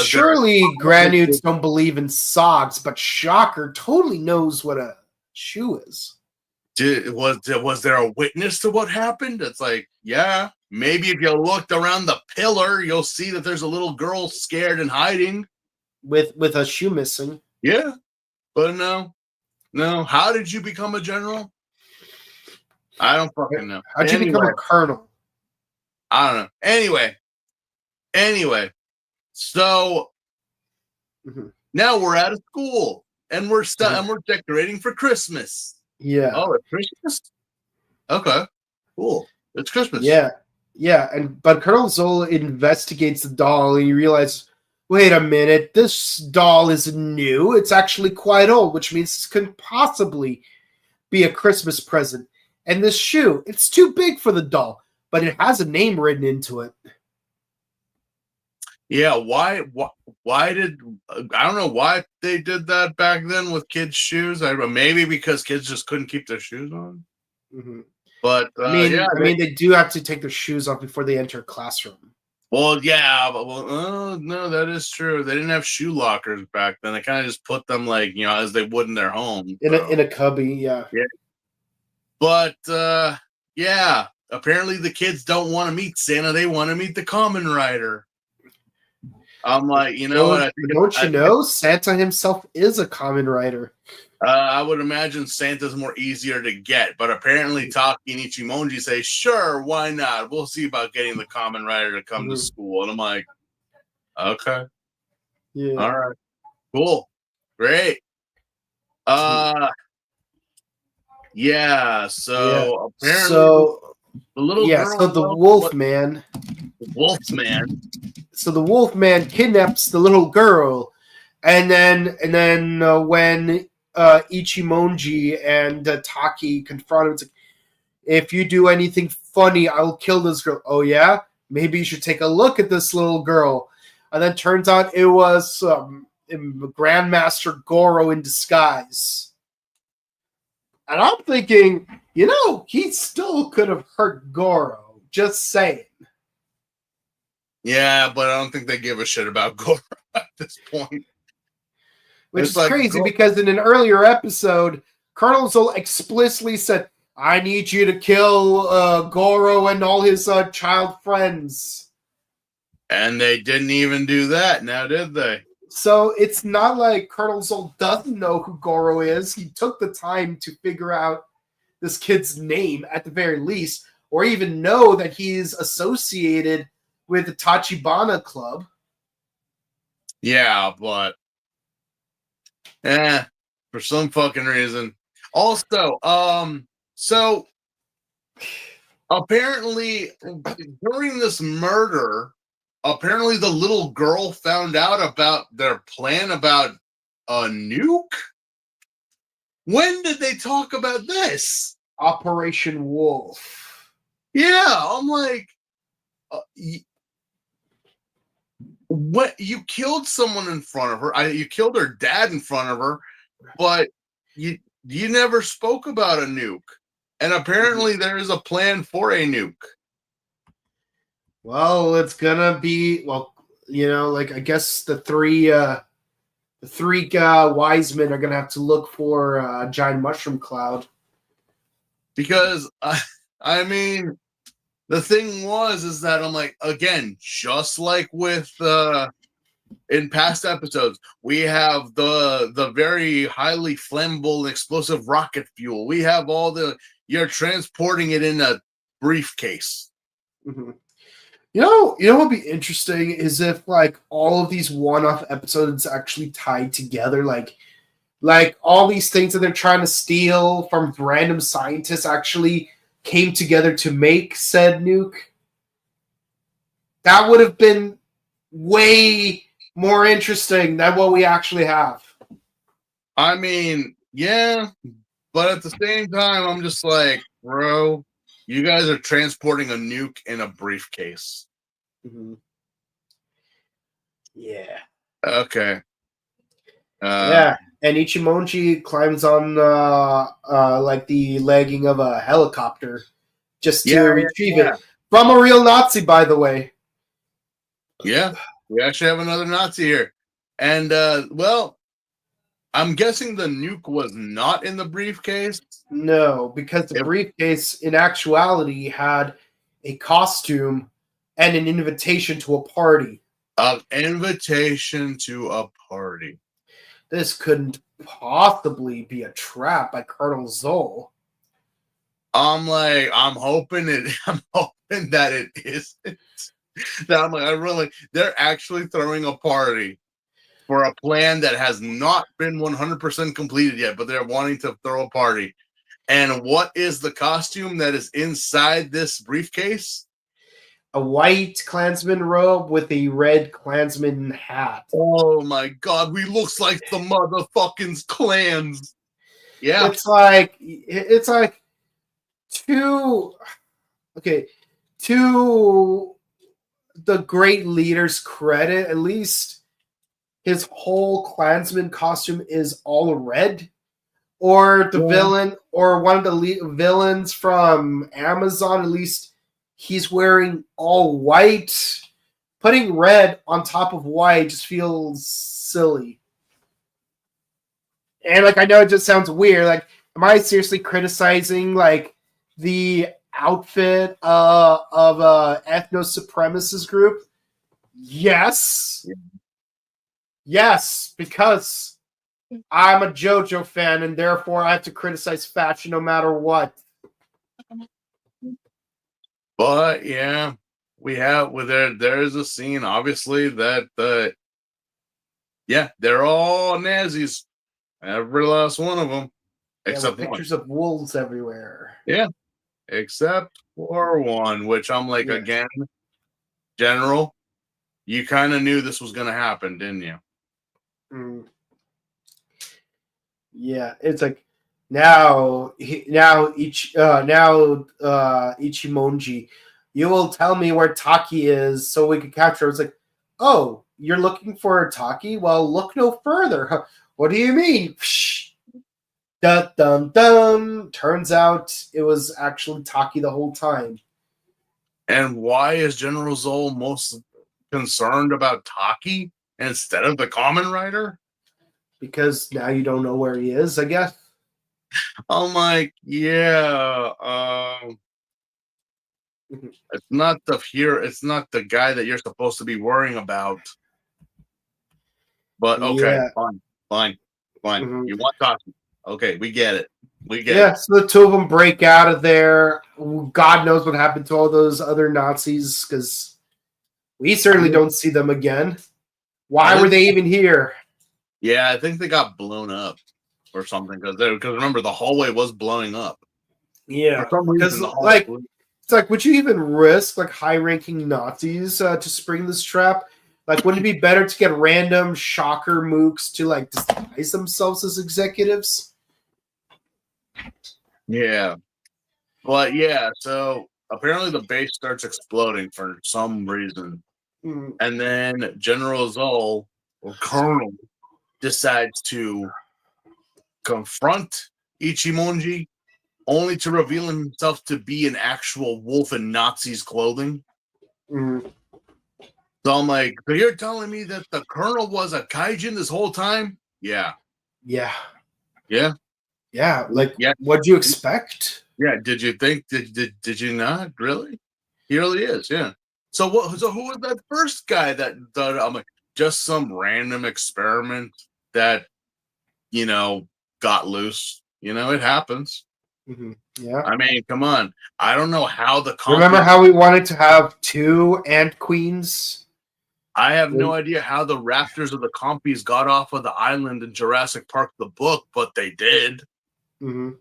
S1: Surely Granudes don't believe in socks, but Shocker totally knows what a shoe is.
S2: Was there a witness to what happened? It's like, yeah, maybe if you looked around the pillar, you'll see that there's a little girl scared and hiding
S1: with a shoe missing.
S2: Yeah, but no. How did you become a general? I don't fucking know.
S1: How'd you become a colonel?
S2: I don't know. Anyway, so now we're out of school and we're decorating for Christmas.
S1: Yeah.
S2: Oh, it's Christmas? Okay. Cool. It's Christmas.
S1: Yeah. But Colonel Zola investigates the doll and you realize, wait a minute, this doll is new. It's actually quite old, which means this couldn't possibly be a Christmas present. And this shoe, it's too big for the doll, but it has a name written into it.
S2: Yeah, why did I don't know why they did that back then with kids' shoes. Maybe because kids just couldn't keep their shoes on. But
S1: they do have to take their shoes off before they enter a classroom.
S2: Well, yeah, but no, that is true. They didn't have shoe lockers back then. They kind of just put them as they would in their home
S1: in a cubby. Yeah.
S2: But apparently the kids don't want to meet Santa. They want to meet the Kamen Rider. I'm like,
S1: Santa himself is a Kamen Rider.
S2: I would imagine Santa's more easier to get, but apparently Taki and Ichimonji say, sure, why not? We'll see about getting the Kamen Rider to come to school. And I'm like, okay.
S1: Yeah.
S2: All right. Cool. Great. So apparently the little girl.
S1: So the Wolfman. So the Wolfman kidnaps the little girl, and then when Ichimonji and Taki confront him, it's like, if you do anything funny, I'll kill this girl. Oh yeah, maybe you should take a look at this little girl. And then turns out it was Grandmaster Goro in disguise. And I'm thinking, he still could have hurt Goro. Just saying.
S2: Yeah, but I don't think they give a shit about Goro at this point.
S1: Which is crazy because in an earlier episode, Colonel Zola explicitly said, I need you to kill Goro and all his child friends.
S2: And they didn't even do that, now did they?
S1: So it's not like Colonel Zola doesn't know who Goro is. He took the time to figure out this kid's name at the very least, or even know that he's associated with the Tachibana Club.
S2: Yeah, but for some fucking reason. Also, so apparently during this murder, apparently the little girl found out about their plan about a nuke. When did they talk about this?
S1: Operation Wolf.
S2: Yeah, I'm like, what? You killed someone in front of her. You killed her dad in front of her, but you never spoke about a nuke. And apparently there is a plan for a nuke.
S1: Well, it's gonna be I guess the three the three wise men are going to have to look for a giant mushroom cloud.
S2: Because, I mean, the thing is that I'm like, again, just like with in past episodes, we have the very highly flammable and explosive rocket fuel. We have you're transporting it in a briefcase.
S1: Mm-hmm. You know what would be interesting is if like all of these one-off episodes actually tied together, like all these things that they're trying to steal from random scientists actually came together to make said nuke. That would have been way more interesting than what we actually have.
S2: I mean, yeah, but at the same time, I'm just like, bro, you guys are transporting a nuke in a briefcase.
S1: Mm-hmm. Yeah.
S2: Okay.
S1: Yeah, and Ichimonji climbs on like the legging of a helicopter just to retrieve it from a real Nazi, by the way.
S2: Yeah, we actually have another Nazi here, and well, I'm guessing the nuke was not in the briefcase.
S1: No, because the briefcase in actuality had a costume and an invitation to a party.
S2: An invitation to a party.
S1: This couldn't possibly be a trap by Colonel Zoll.
S2: I'm hoping that it isn't. That I'm like, they're actually throwing a party for a plan that has not been 100% completed yet, but they're wanting to throw a party. And what is the costume that is inside this briefcase?
S1: A white Klansman robe with a red Klansman hat.
S2: Oh my god, we looks like the motherfucking clans. Yeah.
S1: It's like to the great leader's credit, at least his whole Klansman costume is all red. Or the villain, or one of the villains from Amazon, at least he's wearing all white. Putting red on top of white just feels silly. And like I know it just sounds weird. Like, am I seriously criticizing like the outfit of a ethno supremacist group? Yes. Yes, because I'm a JoJo fan and therefore I have to criticize fashion no matter what.
S2: But yeah, there's a scene obviously that they're all Nazis. Every last one of them. Except
S1: pictures of wolves everywhere.
S2: Yeah. Except for one, which I'm like, again, General, you kind of knew this was going to happen, didn't you?
S1: Yeah, it's like now Ichimonji, you will tell me where Taki is so we can capture her. It's like, oh, you're looking for Taki? Well, look no further. What do you mean? Dun dun dun. Turns out it was actually Taki the whole time.
S2: And why is General Zoll most concerned about Taki instead of the Kamen Rider?
S1: Because now you don't know where he is, I guess.
S2: I'm like, yeah. It's not the guy that you're supposed to be worrying about. But okay, fine. Mm-hmm. You want Taki. Okay, we get it.
S1: So the two of them break out of there. God knows what happened to all those other Nazis, because we certainly don't see them again. Why were they even here?
S2: Yeah, I think they got blown up or something, because remember, the hallway was blowing up.
S1: Yeah, because like, it's like, would you even risk like high-ranking Nazis to spring this trap? Like, wouldn't it be better to get random shocker mooks to like disguise themselves as executives?
S2: Yeah. But yeah, so apparently the base starts exploding for some reason. And then General Zoll, or Colonel, decides to confront Ichimonji, only to reveal himself to be an actual wolf in Nazi's clothing. So So I'm like, so you're telling me that the Colonel was a kaijin this whole time? Yeah.
S1: Yeah.
S2: Yeah.
S1: Yeah. Like,
S2: Yeah.
S1: what'd you expect?
S2: Yeah. Did you think? Did you not? Really? He really is. Yeah. So what? So who was that first guy that I'm like, just some random experiment that got loose? It happens.
S1: Mm-hmm. Yeah.
S2: I mean, come on. I don't know how the
S1: Remember how we wanted to have 2 ant queens?
S2: I have no idea how the raptors of the Compies got off of the island in Jurassic Park the book, but they did.
S1: Mm-hmm.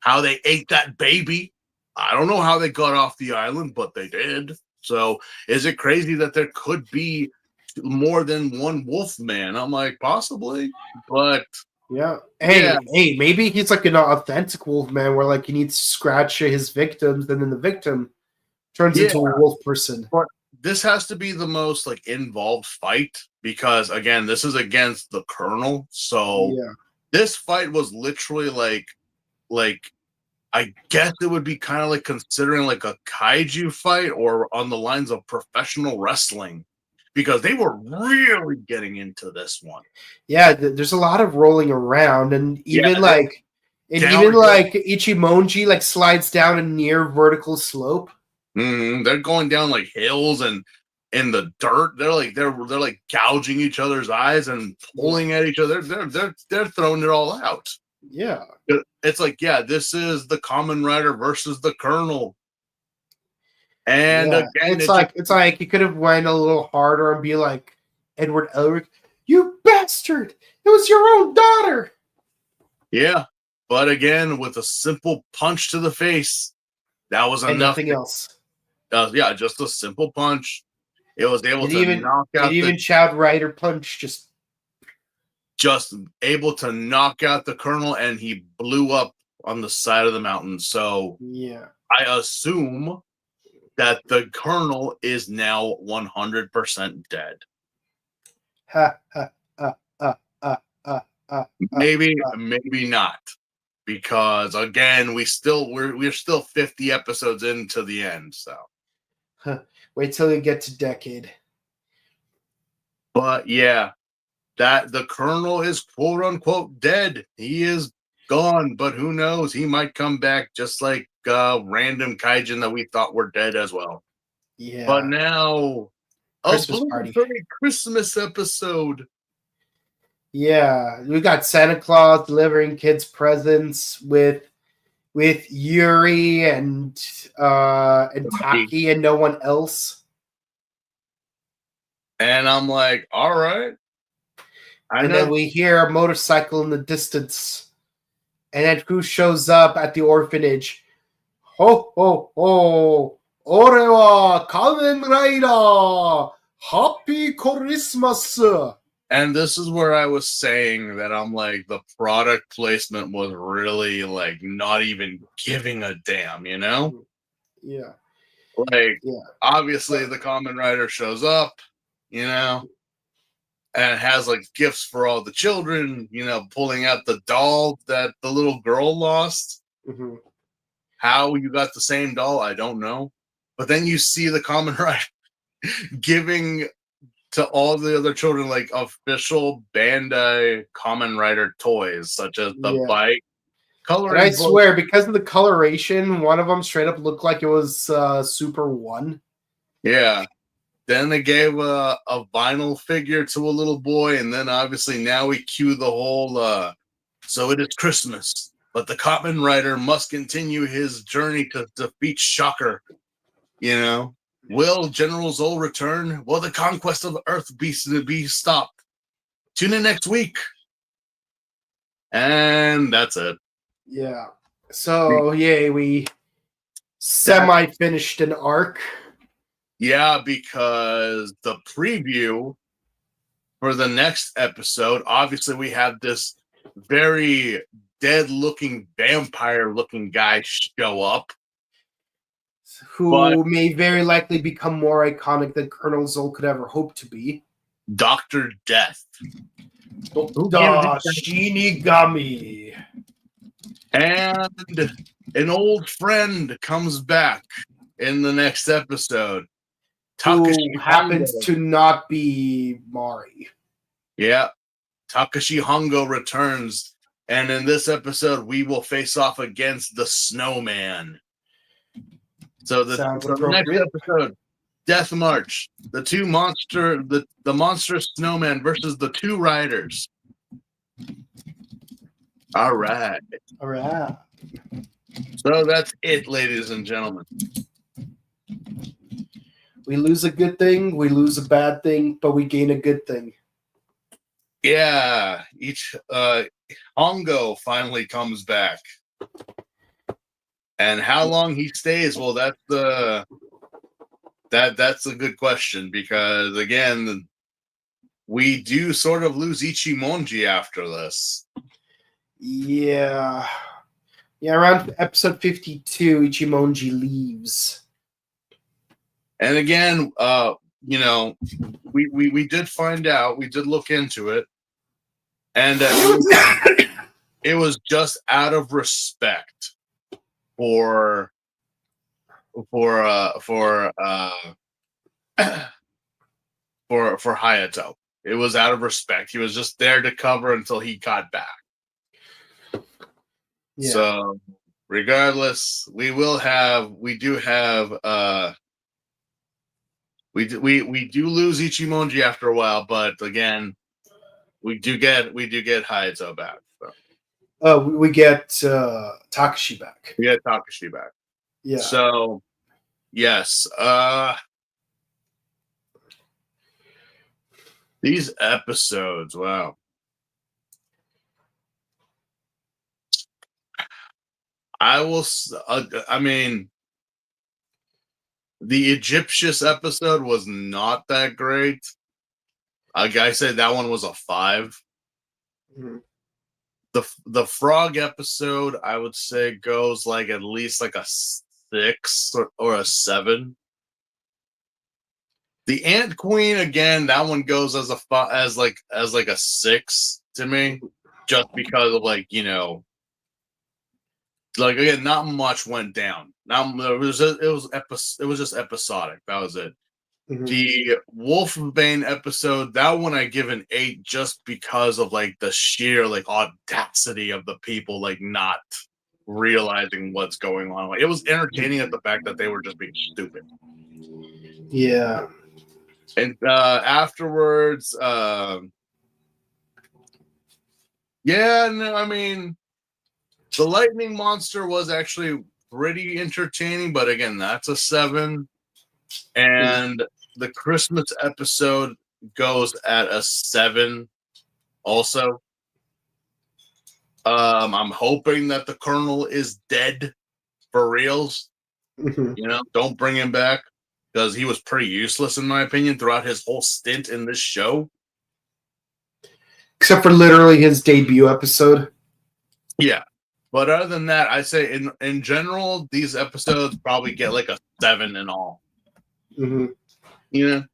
S2: How they ate that baby. I don't know how they got off the island, but they did. So is it crazy that there could be more than one wolf man? I'm like, possibly, but
S1: yeah. Hey, maybe he's like an authentic wolf man where like he needs to scratch his victims, and then the victim turns into a wolf person.
S2: But this has to be the most like involved fight because again, this is against the Colonel. So this fight was literally like I guess it would be kind of like considering like a kaiju fight or on the lines of professional wrestling because they were really getting into this one.
S1: Yeah, there's a lot of rolling around, and even Ichimonji like slides down a near vertical slope.
S2: They're going down like hills and in the dirt. They're like gouging each other's eyes and pulling at each other. They're throwing it all out.
S1: Yeah.
S2: It's like, this is the Kamen Rider versus the Colonel. And again,
S1: it's like you could have went a little harder and be like, Edward Elric, you bastard! It was your own daughter!
S2: Yeah. But again, with a simple punch to the face, that was enough.
S1: Nothing else.
S2: Just a simple punch. It was able to knock out
S1: even Chad Ryder punch
S2: just able to knock out the Colonel, and he blew up on the side of the mountain. So I assume that the Colonel is now 100% dead. Maybe not, because again, we're still 50 episodes into the end. So
S1: wait till you get to Decade.
S2: But that the Colonel is quote unquote dead. He is gone, but who knows? He might come back just like random kaijin that we thought were dead as well.
S1: Yeah.
S2: But now
S1: Christmas party.
S2: Christmas episode.
S1: Yeah, we got Santa Claus delivering kids presents with Yuri and Taki and no one else.
S2: And I'm like, all right.
S1: And then we hear a motorcycle in the distance. And then who shows up at the orphanage? Ho, ho, ho. Ore wa Kamen Rider. Happy Christmas.
S2: And this is where I was saying that I'm like, the product placement was really like not even giving a damn,
S1: Yeah.
S2: Obviously the Kamen Rider shows up, and has like gifts for all the children, pulling out the doll that the little girl lost.
S1: Mm-hmm.
S2: How you got the same doll, I don't know. But then you see the Kamen Rider giving to all the other children like official Bandai Kamen Rider toys, such as the bike.
S1: And I swear, because of the coloration, one of them straight up looked like it was Super 1.
S2: Yeah. Then they gave a vinyl figure to a little boy, and then obviously now we cue the whole so it is Christmas, but the Kamen Rider must continue his journey to defeat Shocker. Will General Zol return? Will the conquest of Earth be stopped? Tune in next week. And that's it.
S1: Yeah. So we semi-finished an arc.
S2: Yeah, because the preview for the next episode, obviously we have this very dead-looking, vampire-looking guy show up.
S1: Who may very likely become more iconic than Colonel Zol could ever hope to be.
S2: Dr. Death.
S1: Dr. Shinigami.
S2: And an old friend comes back in the next episode
S1: who happens to not be Mari.
S2: Yeah. Takashi Hongo returns, and in this episode, we will face off against the Snowman. So the next episode, Death March, the monster Snowman versus the two riders. All right. So that's it, ladies and gentlemen.
S1: We lose a good thing, we lose a bad thing, but we gain a good thing.
S2: Yeah, Hongo finally comes back, and how long he stays? Well, that's a good question, because again, we do sort of lose Ichimonji after this.
S1: Yeah, around episode 52, Ichimonji leaves,
S2: and again, we did find out, we did look into it. And it was just out of respect for Hayato. It was out of respect. He was just there to cover until he got back. Yeah. So regardless, we do lose Ichimonji after a while, but again, we do get Hayato back. So.
S1: We get Takashi back.
S2: We get Takashi back.
S1: Yeah.
S2: So, yes. These episodes, wow. I mean, the Egyptius episode was not that great. Like I said, that one was a 5. Mm-hmm. The frog episode, I would say, goes like at least like a 6 or a 7. The Ant Queen, again, that one goes as like a 6 to me, just because of like again, not much went down. It was just episodic. That was it. Mm-hmm. The Wolfbane episode, that one I give an 8 just because of like the sheer like audacity of the people like not realizing what's going on. Like, it was entertaining at the fact that they were just being stupid.
S1: Yeah.
S2: And afterwards, I mean, the Lightning Monster was actually pretty entertaining, but again, that's a 7. And the Christmas episode goes at a 7 also. I'm hoping that the Colonel is dead for reals. Mm-hmm. Don't bring him back, because he was pretty useless in my opinion throughout his whole stint in this show.
S1: Except for literally his debut episode.
S2: Yeah. But other than that, I say in general, these episodes probably get like a 7 in all. Mm-hmm.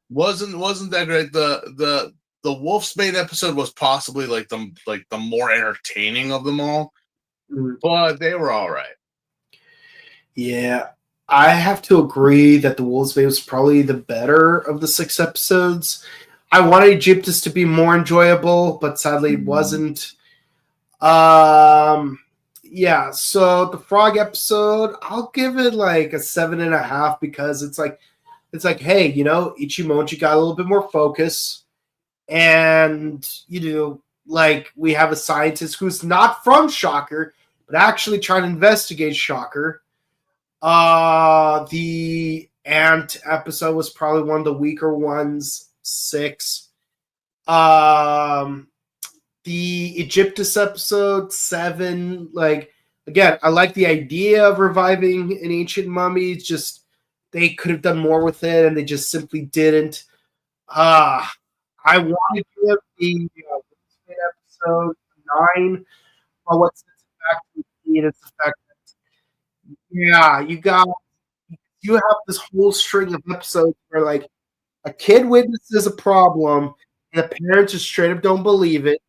S2: Wasn't that great. The Wolfsbane episode was possibly like the more entertaining of them all, but they were all right.
S1: Yeah, I have to agree that the Wolfsbane was probably the better of the 6 episodes. I wanted Egyptus to be more enjoyable, but sadly it wasn't. Yeah, so the frog episode, I'll give it like a 7.5, because it's like, hey, Ichimonji got a little bit more focus, and like we have a scientist who's not from Shocker, but actually trying to investigate Shocker. The Ant episode was probably one of the weaker ones, 6. The Egyptus episode, 7. Like, again, I like the idea of reviving an ancient mummy. It's just they could have done more with it, and they just simply didn't. I wanted to give the episode 9, but what's back to me is the fact that you have this whole string of episodes where like a kid witnesses a problem and the parents just straight up don't believe it.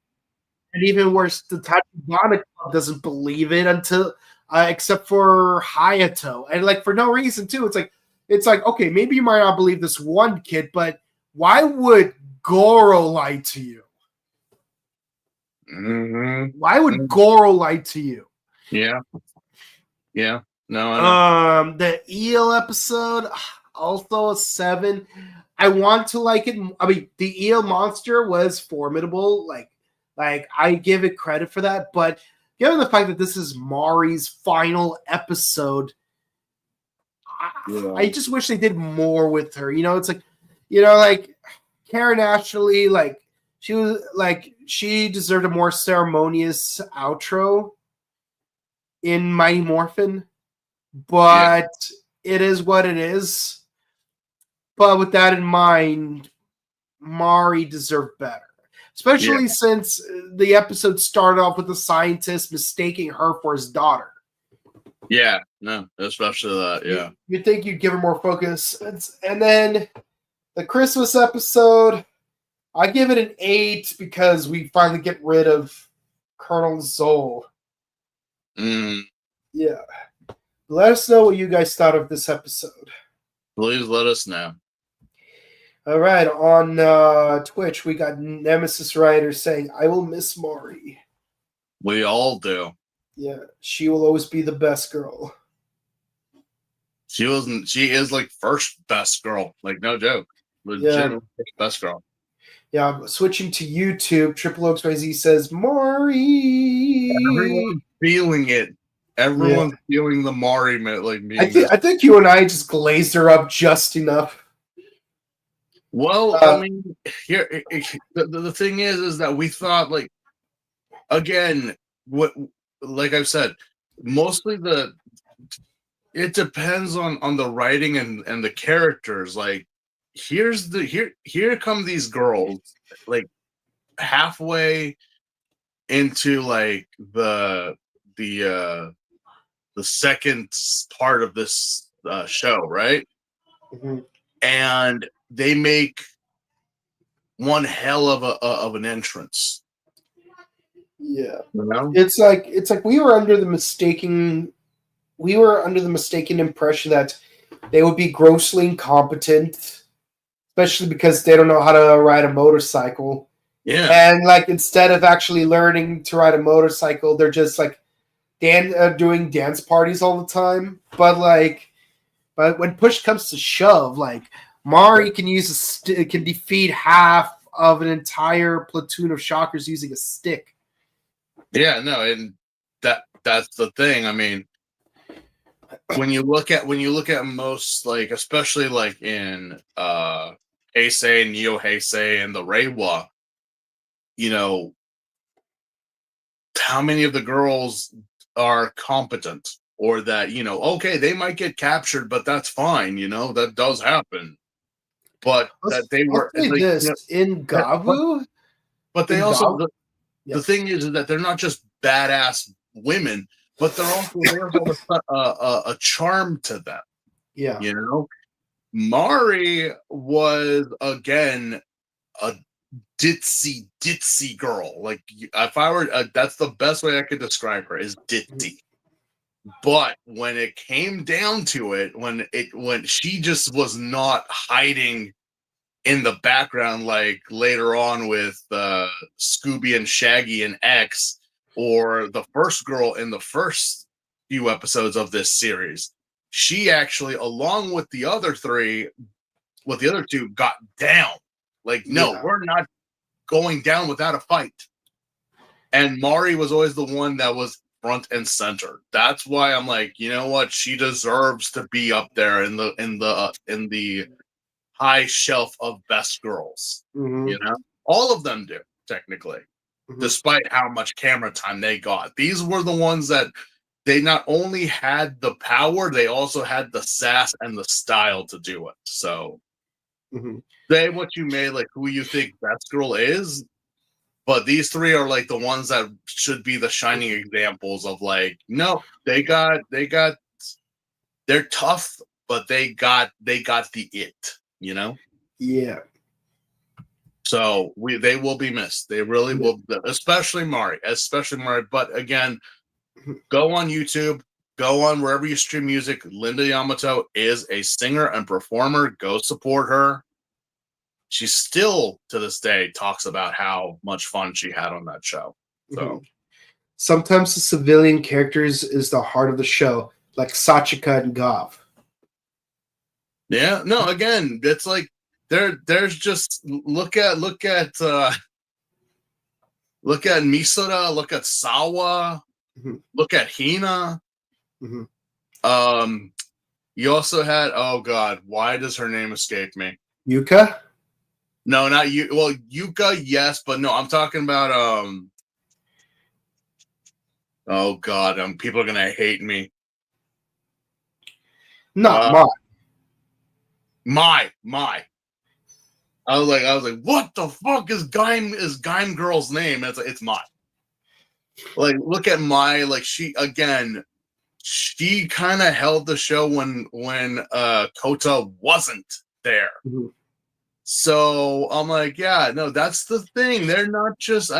S1: And even worse, the Tachibana Club doesn't believe it until, except for Hayato. And like for no reason too. It's like, it's like, okay, maybe you might not believe this one kid, but why would Goro lie to you?
S2: Mm-hmm.
S1: Why would Goro lie to you?
S2: Yeah. Yeah. No, I know.
S1: The eel episode, also a 7. I want to like it. I mean, the eel monster was formidable. Like I give it credit for that. But given the fact that this is Mari's final episode, I just wish they did more with her. It's like, like Karen Ashley, like she deserved a more ceremonious outro in Mighty Morphin, but it is what it is. But with that in mind, Mari deserved better, especially since the episode started off with the scientist mistaking her for his daughter.
S2: Yeah, no, especially that. Yeah,
S1: you'd think you'd give her more focus, and then the Christmas episode, I give it an 8 because we finally get rid of Colonel Zoll. Yeah. Let us know what you guys thought of this episode.
S2: Please let us know.
S1: All right, on Twitch, we got Nemesis Rider saying, I will miss Mari.
S2: We all do.
S1: Yeah, she will always be the best girl.
S2: She is like first best girl. Like, no joke. Legit best girl.
S1: Yeah, switching to YouTube, Triple Oaks YZ says, Mari.
S2: Everyone's feeling it. Everyone's feeling the Mari. Like,
S1: I think you and I just glazed her up just enough.
S2: Well, I mean, here the thing is that we thought, like, again, like I've said, mostly it depends on the writing and the characters. Like, here come these girls, like halfway into like the second part of this show, right?
S1: Mm-hmm.
S2: And they make one hell of an entrance.
S1: Yeah,
S2: you know?
S1: It's like we were under the mistaken impression that they would be grossly incompetent, especially because they don't know how to ride a motorcycle.
S2: Yeah,
S1: and like instead of actually learning to ride a motorcycle, they're just like doing dance parties all the time. But when push comes to shove, like Mari can can defeat half of an entire platoon of shockers using a stick.
S2: Yeah, no, and that's the thing. I mean, when you look at most, like, especially like in Heisei, Neo Heisei, and the Reiwa, how many of the girls are competent, or that, okay, they might get captured, but that's fine, that does happen. But that they were like,
S1: in Gavu,
S2: but they also the thing is that they're not just badass women, but they have a charm to them.
S1: Yeah.
S2: Mari was, again, a ditzy girl. Like, if I were, that's the best way I could describe her, is ditzy. But when it came down to it, when she just was not hiding in the background, like later on with Scooby and Shaggy and X, or the first girl in the first few episodes of this series, she actually, along with the other two, got down. Like, no, we're not going down without a fight. And Mari was always the one that was front and center. That's why I'm like, you know what? She deserves to be up there in the high shelf of best girls.
S1: Mm-hmm.
S2: All of them do, technically, despite how much camera time they got. These were the ones that they not only had the power, they also had the sass and the style to do it. So say what you may, like, who you think best girl is, but these three are like the ones that should be the shining examples of, like, no, they're tough, but they got the it.
S1: Yeah.
S2: So they will be missed. They really will, especially Mari. But again, go on YouTube, Go on wherever you stream music. Linda Yamato is a singer and performer. Go support her. She still, to this day, talks about how much fun she had on that show. So
S1: sometimes the civilian characters is the heart of the show, like Sachika and Gav.
S2: Yeah, no, again, it's like there's just look at Misora, look at Sawa, look at Hina. You also had, oh god, why does her name escape me?
S1: Yuka?
S2: No, not you. Well, Yuka, yes, but no, I'm talking about oh god, people are gonna hate me.
S1: Not
S2: My. I was like, what the fuck is Gaim girl's name? It's Mai. Like, look at Mai. Like, she kind of held the show when Kota wasn't there. So I'm like, yeah, no, that's the thing. They're not just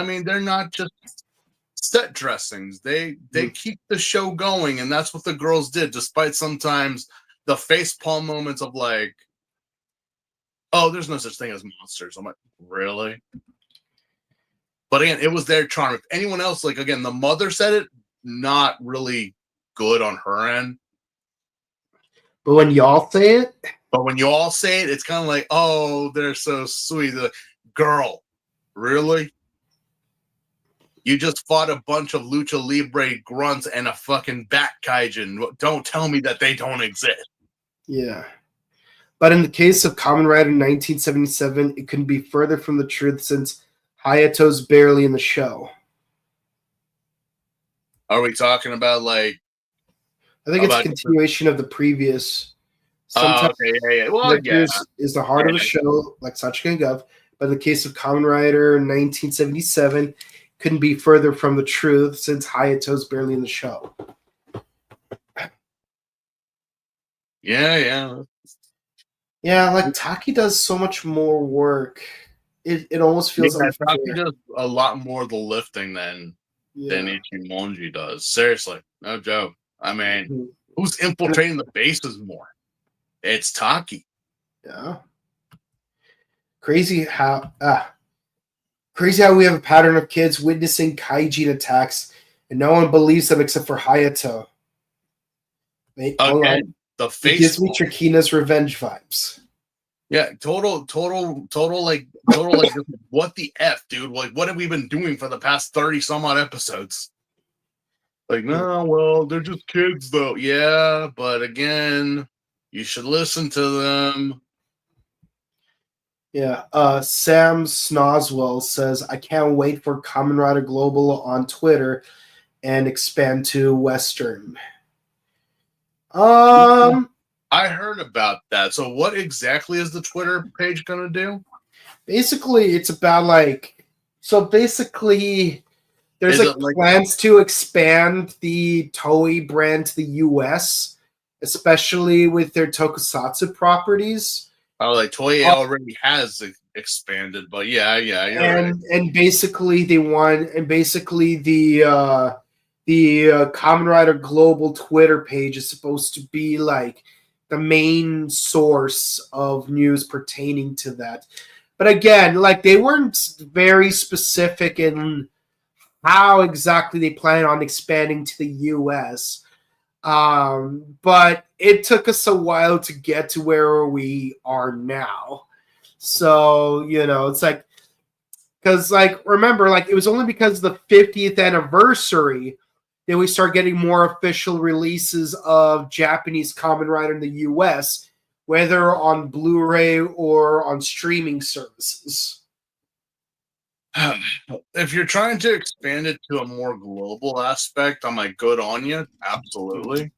S2: set dressings. They keep the show going, and that's what the girls did, despite sometimes the facepalm moments of like, oh, there's no such thing as monsters. I'm like, really? But again, it was their charm. If anyone else, like, again, the mother said it, not really good on her end.
S1: But when y'all say it,
S2: it's kind of like, oh, they're so sweet. They're like, girl, really? You just fought a bunch of lucha libre grunts and a fucking bat kaijin. Don't tell me that they don't exist.
S1: Yeah. But in the case of Kamen Rider 1977, it couldn't be further from the truth since Hayato's barely in the show.
S2: Are we talking about like?
S1: I think it's a continuation of the previous. Sometimes
S2: okay. Well, yeah.
S1: Is the heart of the show, like Sachika and Gov. But in the case of Kamen Rider 1977, couldn't be further from the truth since Hayato's barely in the show.
S2: Yeah.
S1: Yeah, like Taki does so much more work. It almost feels unfair.
S2: Taki does a lot more of the lifting than Ichimonji does. Seriously, no joke. I mean, who's infiltrating the bases more? It's Taki.
S1: Yeah. Crazy how we have a pattern of kids witnessing kaijin attacks and no one believes them except for Hayato. Wait, hold on.
S2: The face
S1: it gives me Trakina's revenge vibes.
S2: Yeah, total like what the F, dude? Like, what have we been doing for the past 30 some odd episodes? Like, no, well, they're just kids though. Yeah, but again, you should listen to them.
S1: Yeah, Sam Snoswell says, I can't wait for Kamen Rider Global on Twitter and expand to Western.
S2: I heard about that. So what exactly is the Twitter page going to do?
S1: Basically, it's about there's plans to expand the Toei brand to the US, especially with their tokusatsu properties.
S2: Oh, like Toei already has expanded, but yeah, you're right.
S1: And basically the Kamen Rider Global Twitter page is supposed to be like the main source of news pertaining to that. But again, like they weren't very specific in how exactly they plan on expanding to the US. But it took us a while to get to where we are now. So, it's like, because remember, it was only because of the 50th anniversary that we start getting more official releases of Japanese Kamen Rider in the US, whether on Blu-ray or on streaming services.
S2: If you're trying to expand it to a more global aspect, I'm like, good on you. Absolutely.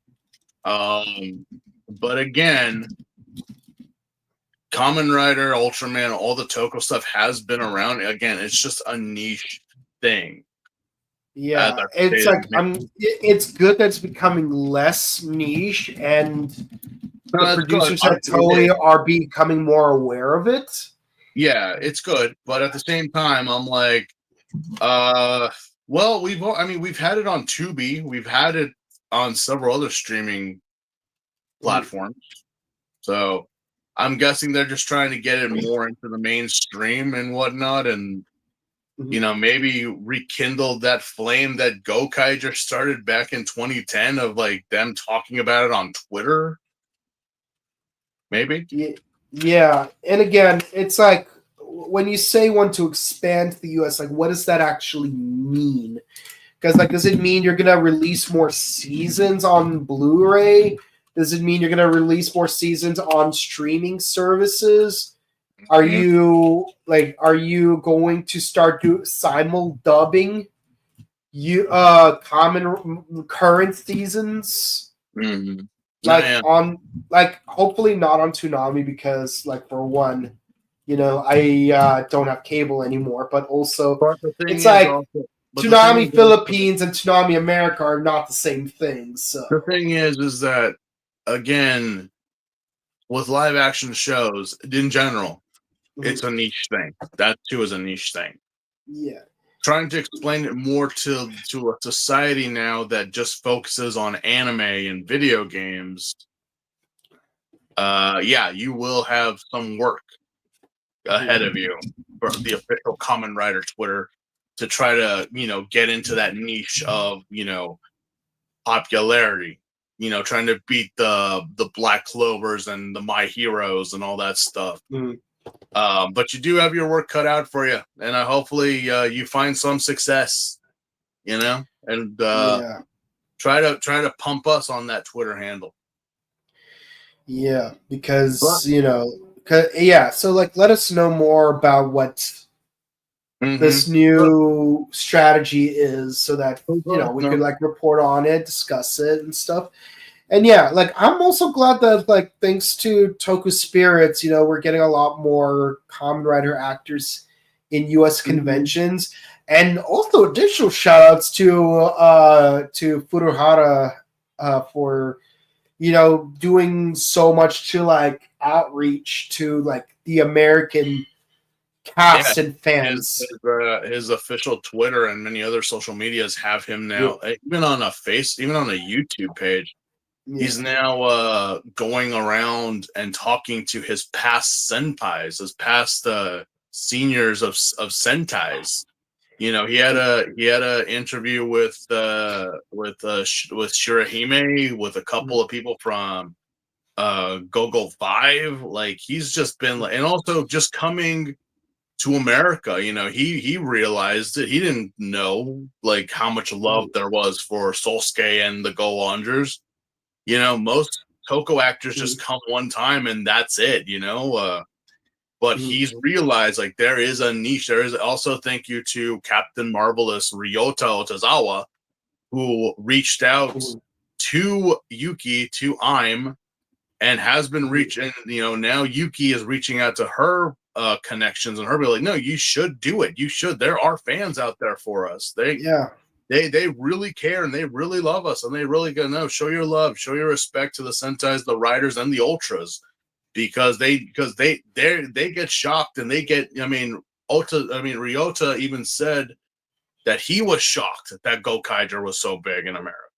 S2: But again, Kamen Rider, Ultraman, all the Toko stuff has been around. Again, it's just a niche thing.
S1: Yeah, it's it's good that it's becoming less niche, and the producers at Toei are becoming more aware of it.
S2: Yeah, it's good, but at the same time, I'm like, well, we've had it on Tubi, we've had it on several other streaming platforms. So I'm guessing they're just trying to get it more into the mainstream and whatnot, and maybe rekindle that flame that Gokaiger started back in 2010 of like them talking about it on Twitter. Maybe.
S1: Yeah, and again, it's like when you say want to expand to the US, like what does that actually mean? Because like, does it mean you're gonna release more seasons on Blu-ray? Does it mean you're gonna release more seasons on streaming services? Are you going to start simul dubbing common current seasons?
S2: Mm-hmm.
S1: Hopefully not on Toonami, because like for one, I don't have cable anymore, but also it's like Toonami Philippines and Toonami America are not the same thing. So
S2: the thing is that, again, with live action shows in general, it's a niche thing. That too is a niche thing.
S1: Yeah.
S2: Trying to explain it more to a society now that just focuses on anime and video games, you will have some work ahead of you for the official Kamen Rider Twitter to try to, get into that niche of, popularity, trying to beat the Black Clovers and the My Heroes and all that stuff. But you do have your work cut out for you, and hopefully you find some success, and try to pump us on that Twitter handle.
S1: Yeah, because so like let us know more about what this new strategy is, so that we could like report on it, discuss it and stuff. And yeah, like I'm also glad that like thanks to Toku Spirits, we're getting a lot more Kamen Rider actors in US conventions. And also additional shout outs to Furuhara for doing so much to like outreach to like the American cast and fans.
S2: His official Twitter and many other social medias have him now, even on a YouTube page. He's now going around and talking to his past senpais, his past seniors of Sentais. He had a interview with Shirahime, with a couple of people from Gogol 5. Like he's just been, and also just coming to America. He realized that he didn't know like how much love there was for Solsuke and the Go Rangers. Most Toko actors just come one time and that's it, but he's realized like there is a niche. There is also, thank you to Captain Marvelous Ryota Otazawa, who reached out to Yuki, to AIM, and has been reaching, now Yuki is reaching out to her connections, and her be like, no, you should do it. You should. There are fans out there for us. They really care, and they really love us, and they really go, show your love, show your respect to the Sentais, the Riders, and the Ultras, because they get shocked, and they get. Ryota even said that he was shocked that Gokaiger was so big in America.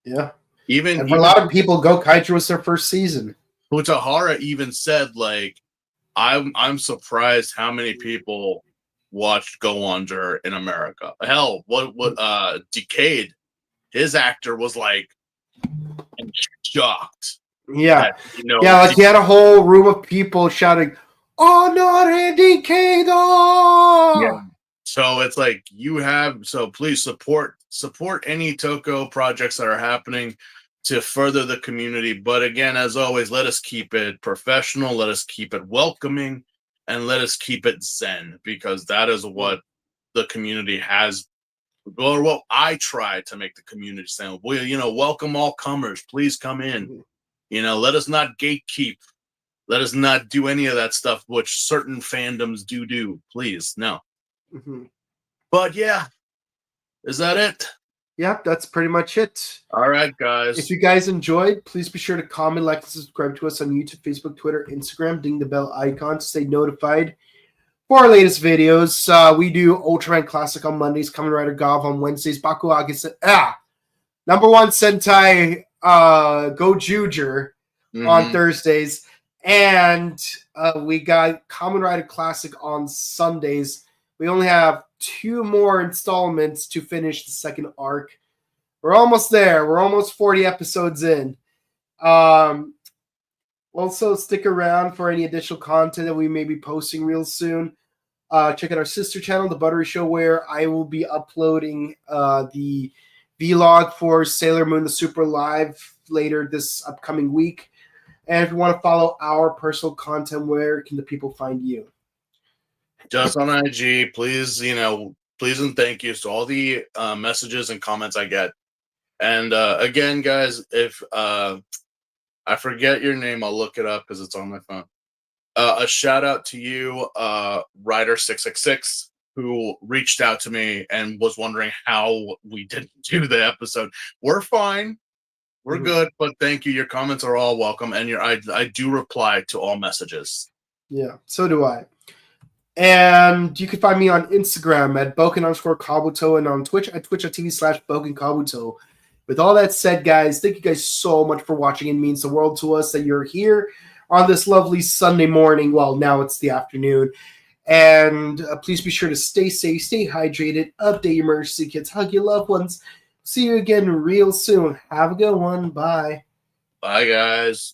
S1: Yeah,
S2: and
S1: for a lot of people, Gokaiger was their first season.
S2: Utahara even said, like, I'm surprised how many people watched Go Under in America. Hell, what Decade, his actor was like shocked.
S1: Yeah, like he had a whole room of people shouting, "Honore Decade!"
S2: Yeah. So it's like so please support any Toko projects that are happening to further the community. But again, as always, let us keep it professional, let us keep it welcoming, and let us keep it zen, because that is what the community has, or what I try to make the community sound. Welcome all comers. Please come in. Let us not gatekeep. Let us not do any of that stuff, which certain fandoms do. Please, no. But yeah, is that it?
S1: Yeah, that's pretty much it.
S2: All right, guys.
S1: If you guys enjoyed, please be sure to comment, like, and subscribe to us on YouTube, Facebook, Twitter, Instagram. Ding the bell icon to stay notified for our latest videos. We do Ultraman Classic on Mondays, Kamen Rider Gav on Wednesdays, Bakuage Number one Sentai Go Juger on Thursdays. And we got Kamen Rider Classic on Sundays. We only have 2 more installments to finish the second arc. We're almost there. We're almost 40 episodes in. Also, stick around for any additional content that we may be posting real soon. Check out our sister channel, The Buttery Show, where I will be uploading the vlog for Sailor Moon the Super Live later this upcoming week. And if you want to follow our personal content, where can the people find you?
S2: Just on IG, please, please and thank you to all the messages and comments I get. And again, guys, if I forget your name, I'll look it up because it's on my phone. A shout out to you, Ryder666, who reached out to me and was wondering how we didn't do the episode. We're fine. We're good, but thank you. Your comments are all welcome, and I do reply to all messages.
S1: Yeah, so do I. And you can find me on Instagram at Boken_Kabuto and on Twitch at twitch.tv/BokenKabuto. With all that said, guys, thank you guys so much for watching. It means the world to us that you're here on this lovely Sunday morning. Well, now it's the afternoon. And please be sure to stay safe, stay hydrated, update your emergency kits, hug your loved ones. See you again real soon. Have a good one. Bye.
S2: Bye, guys.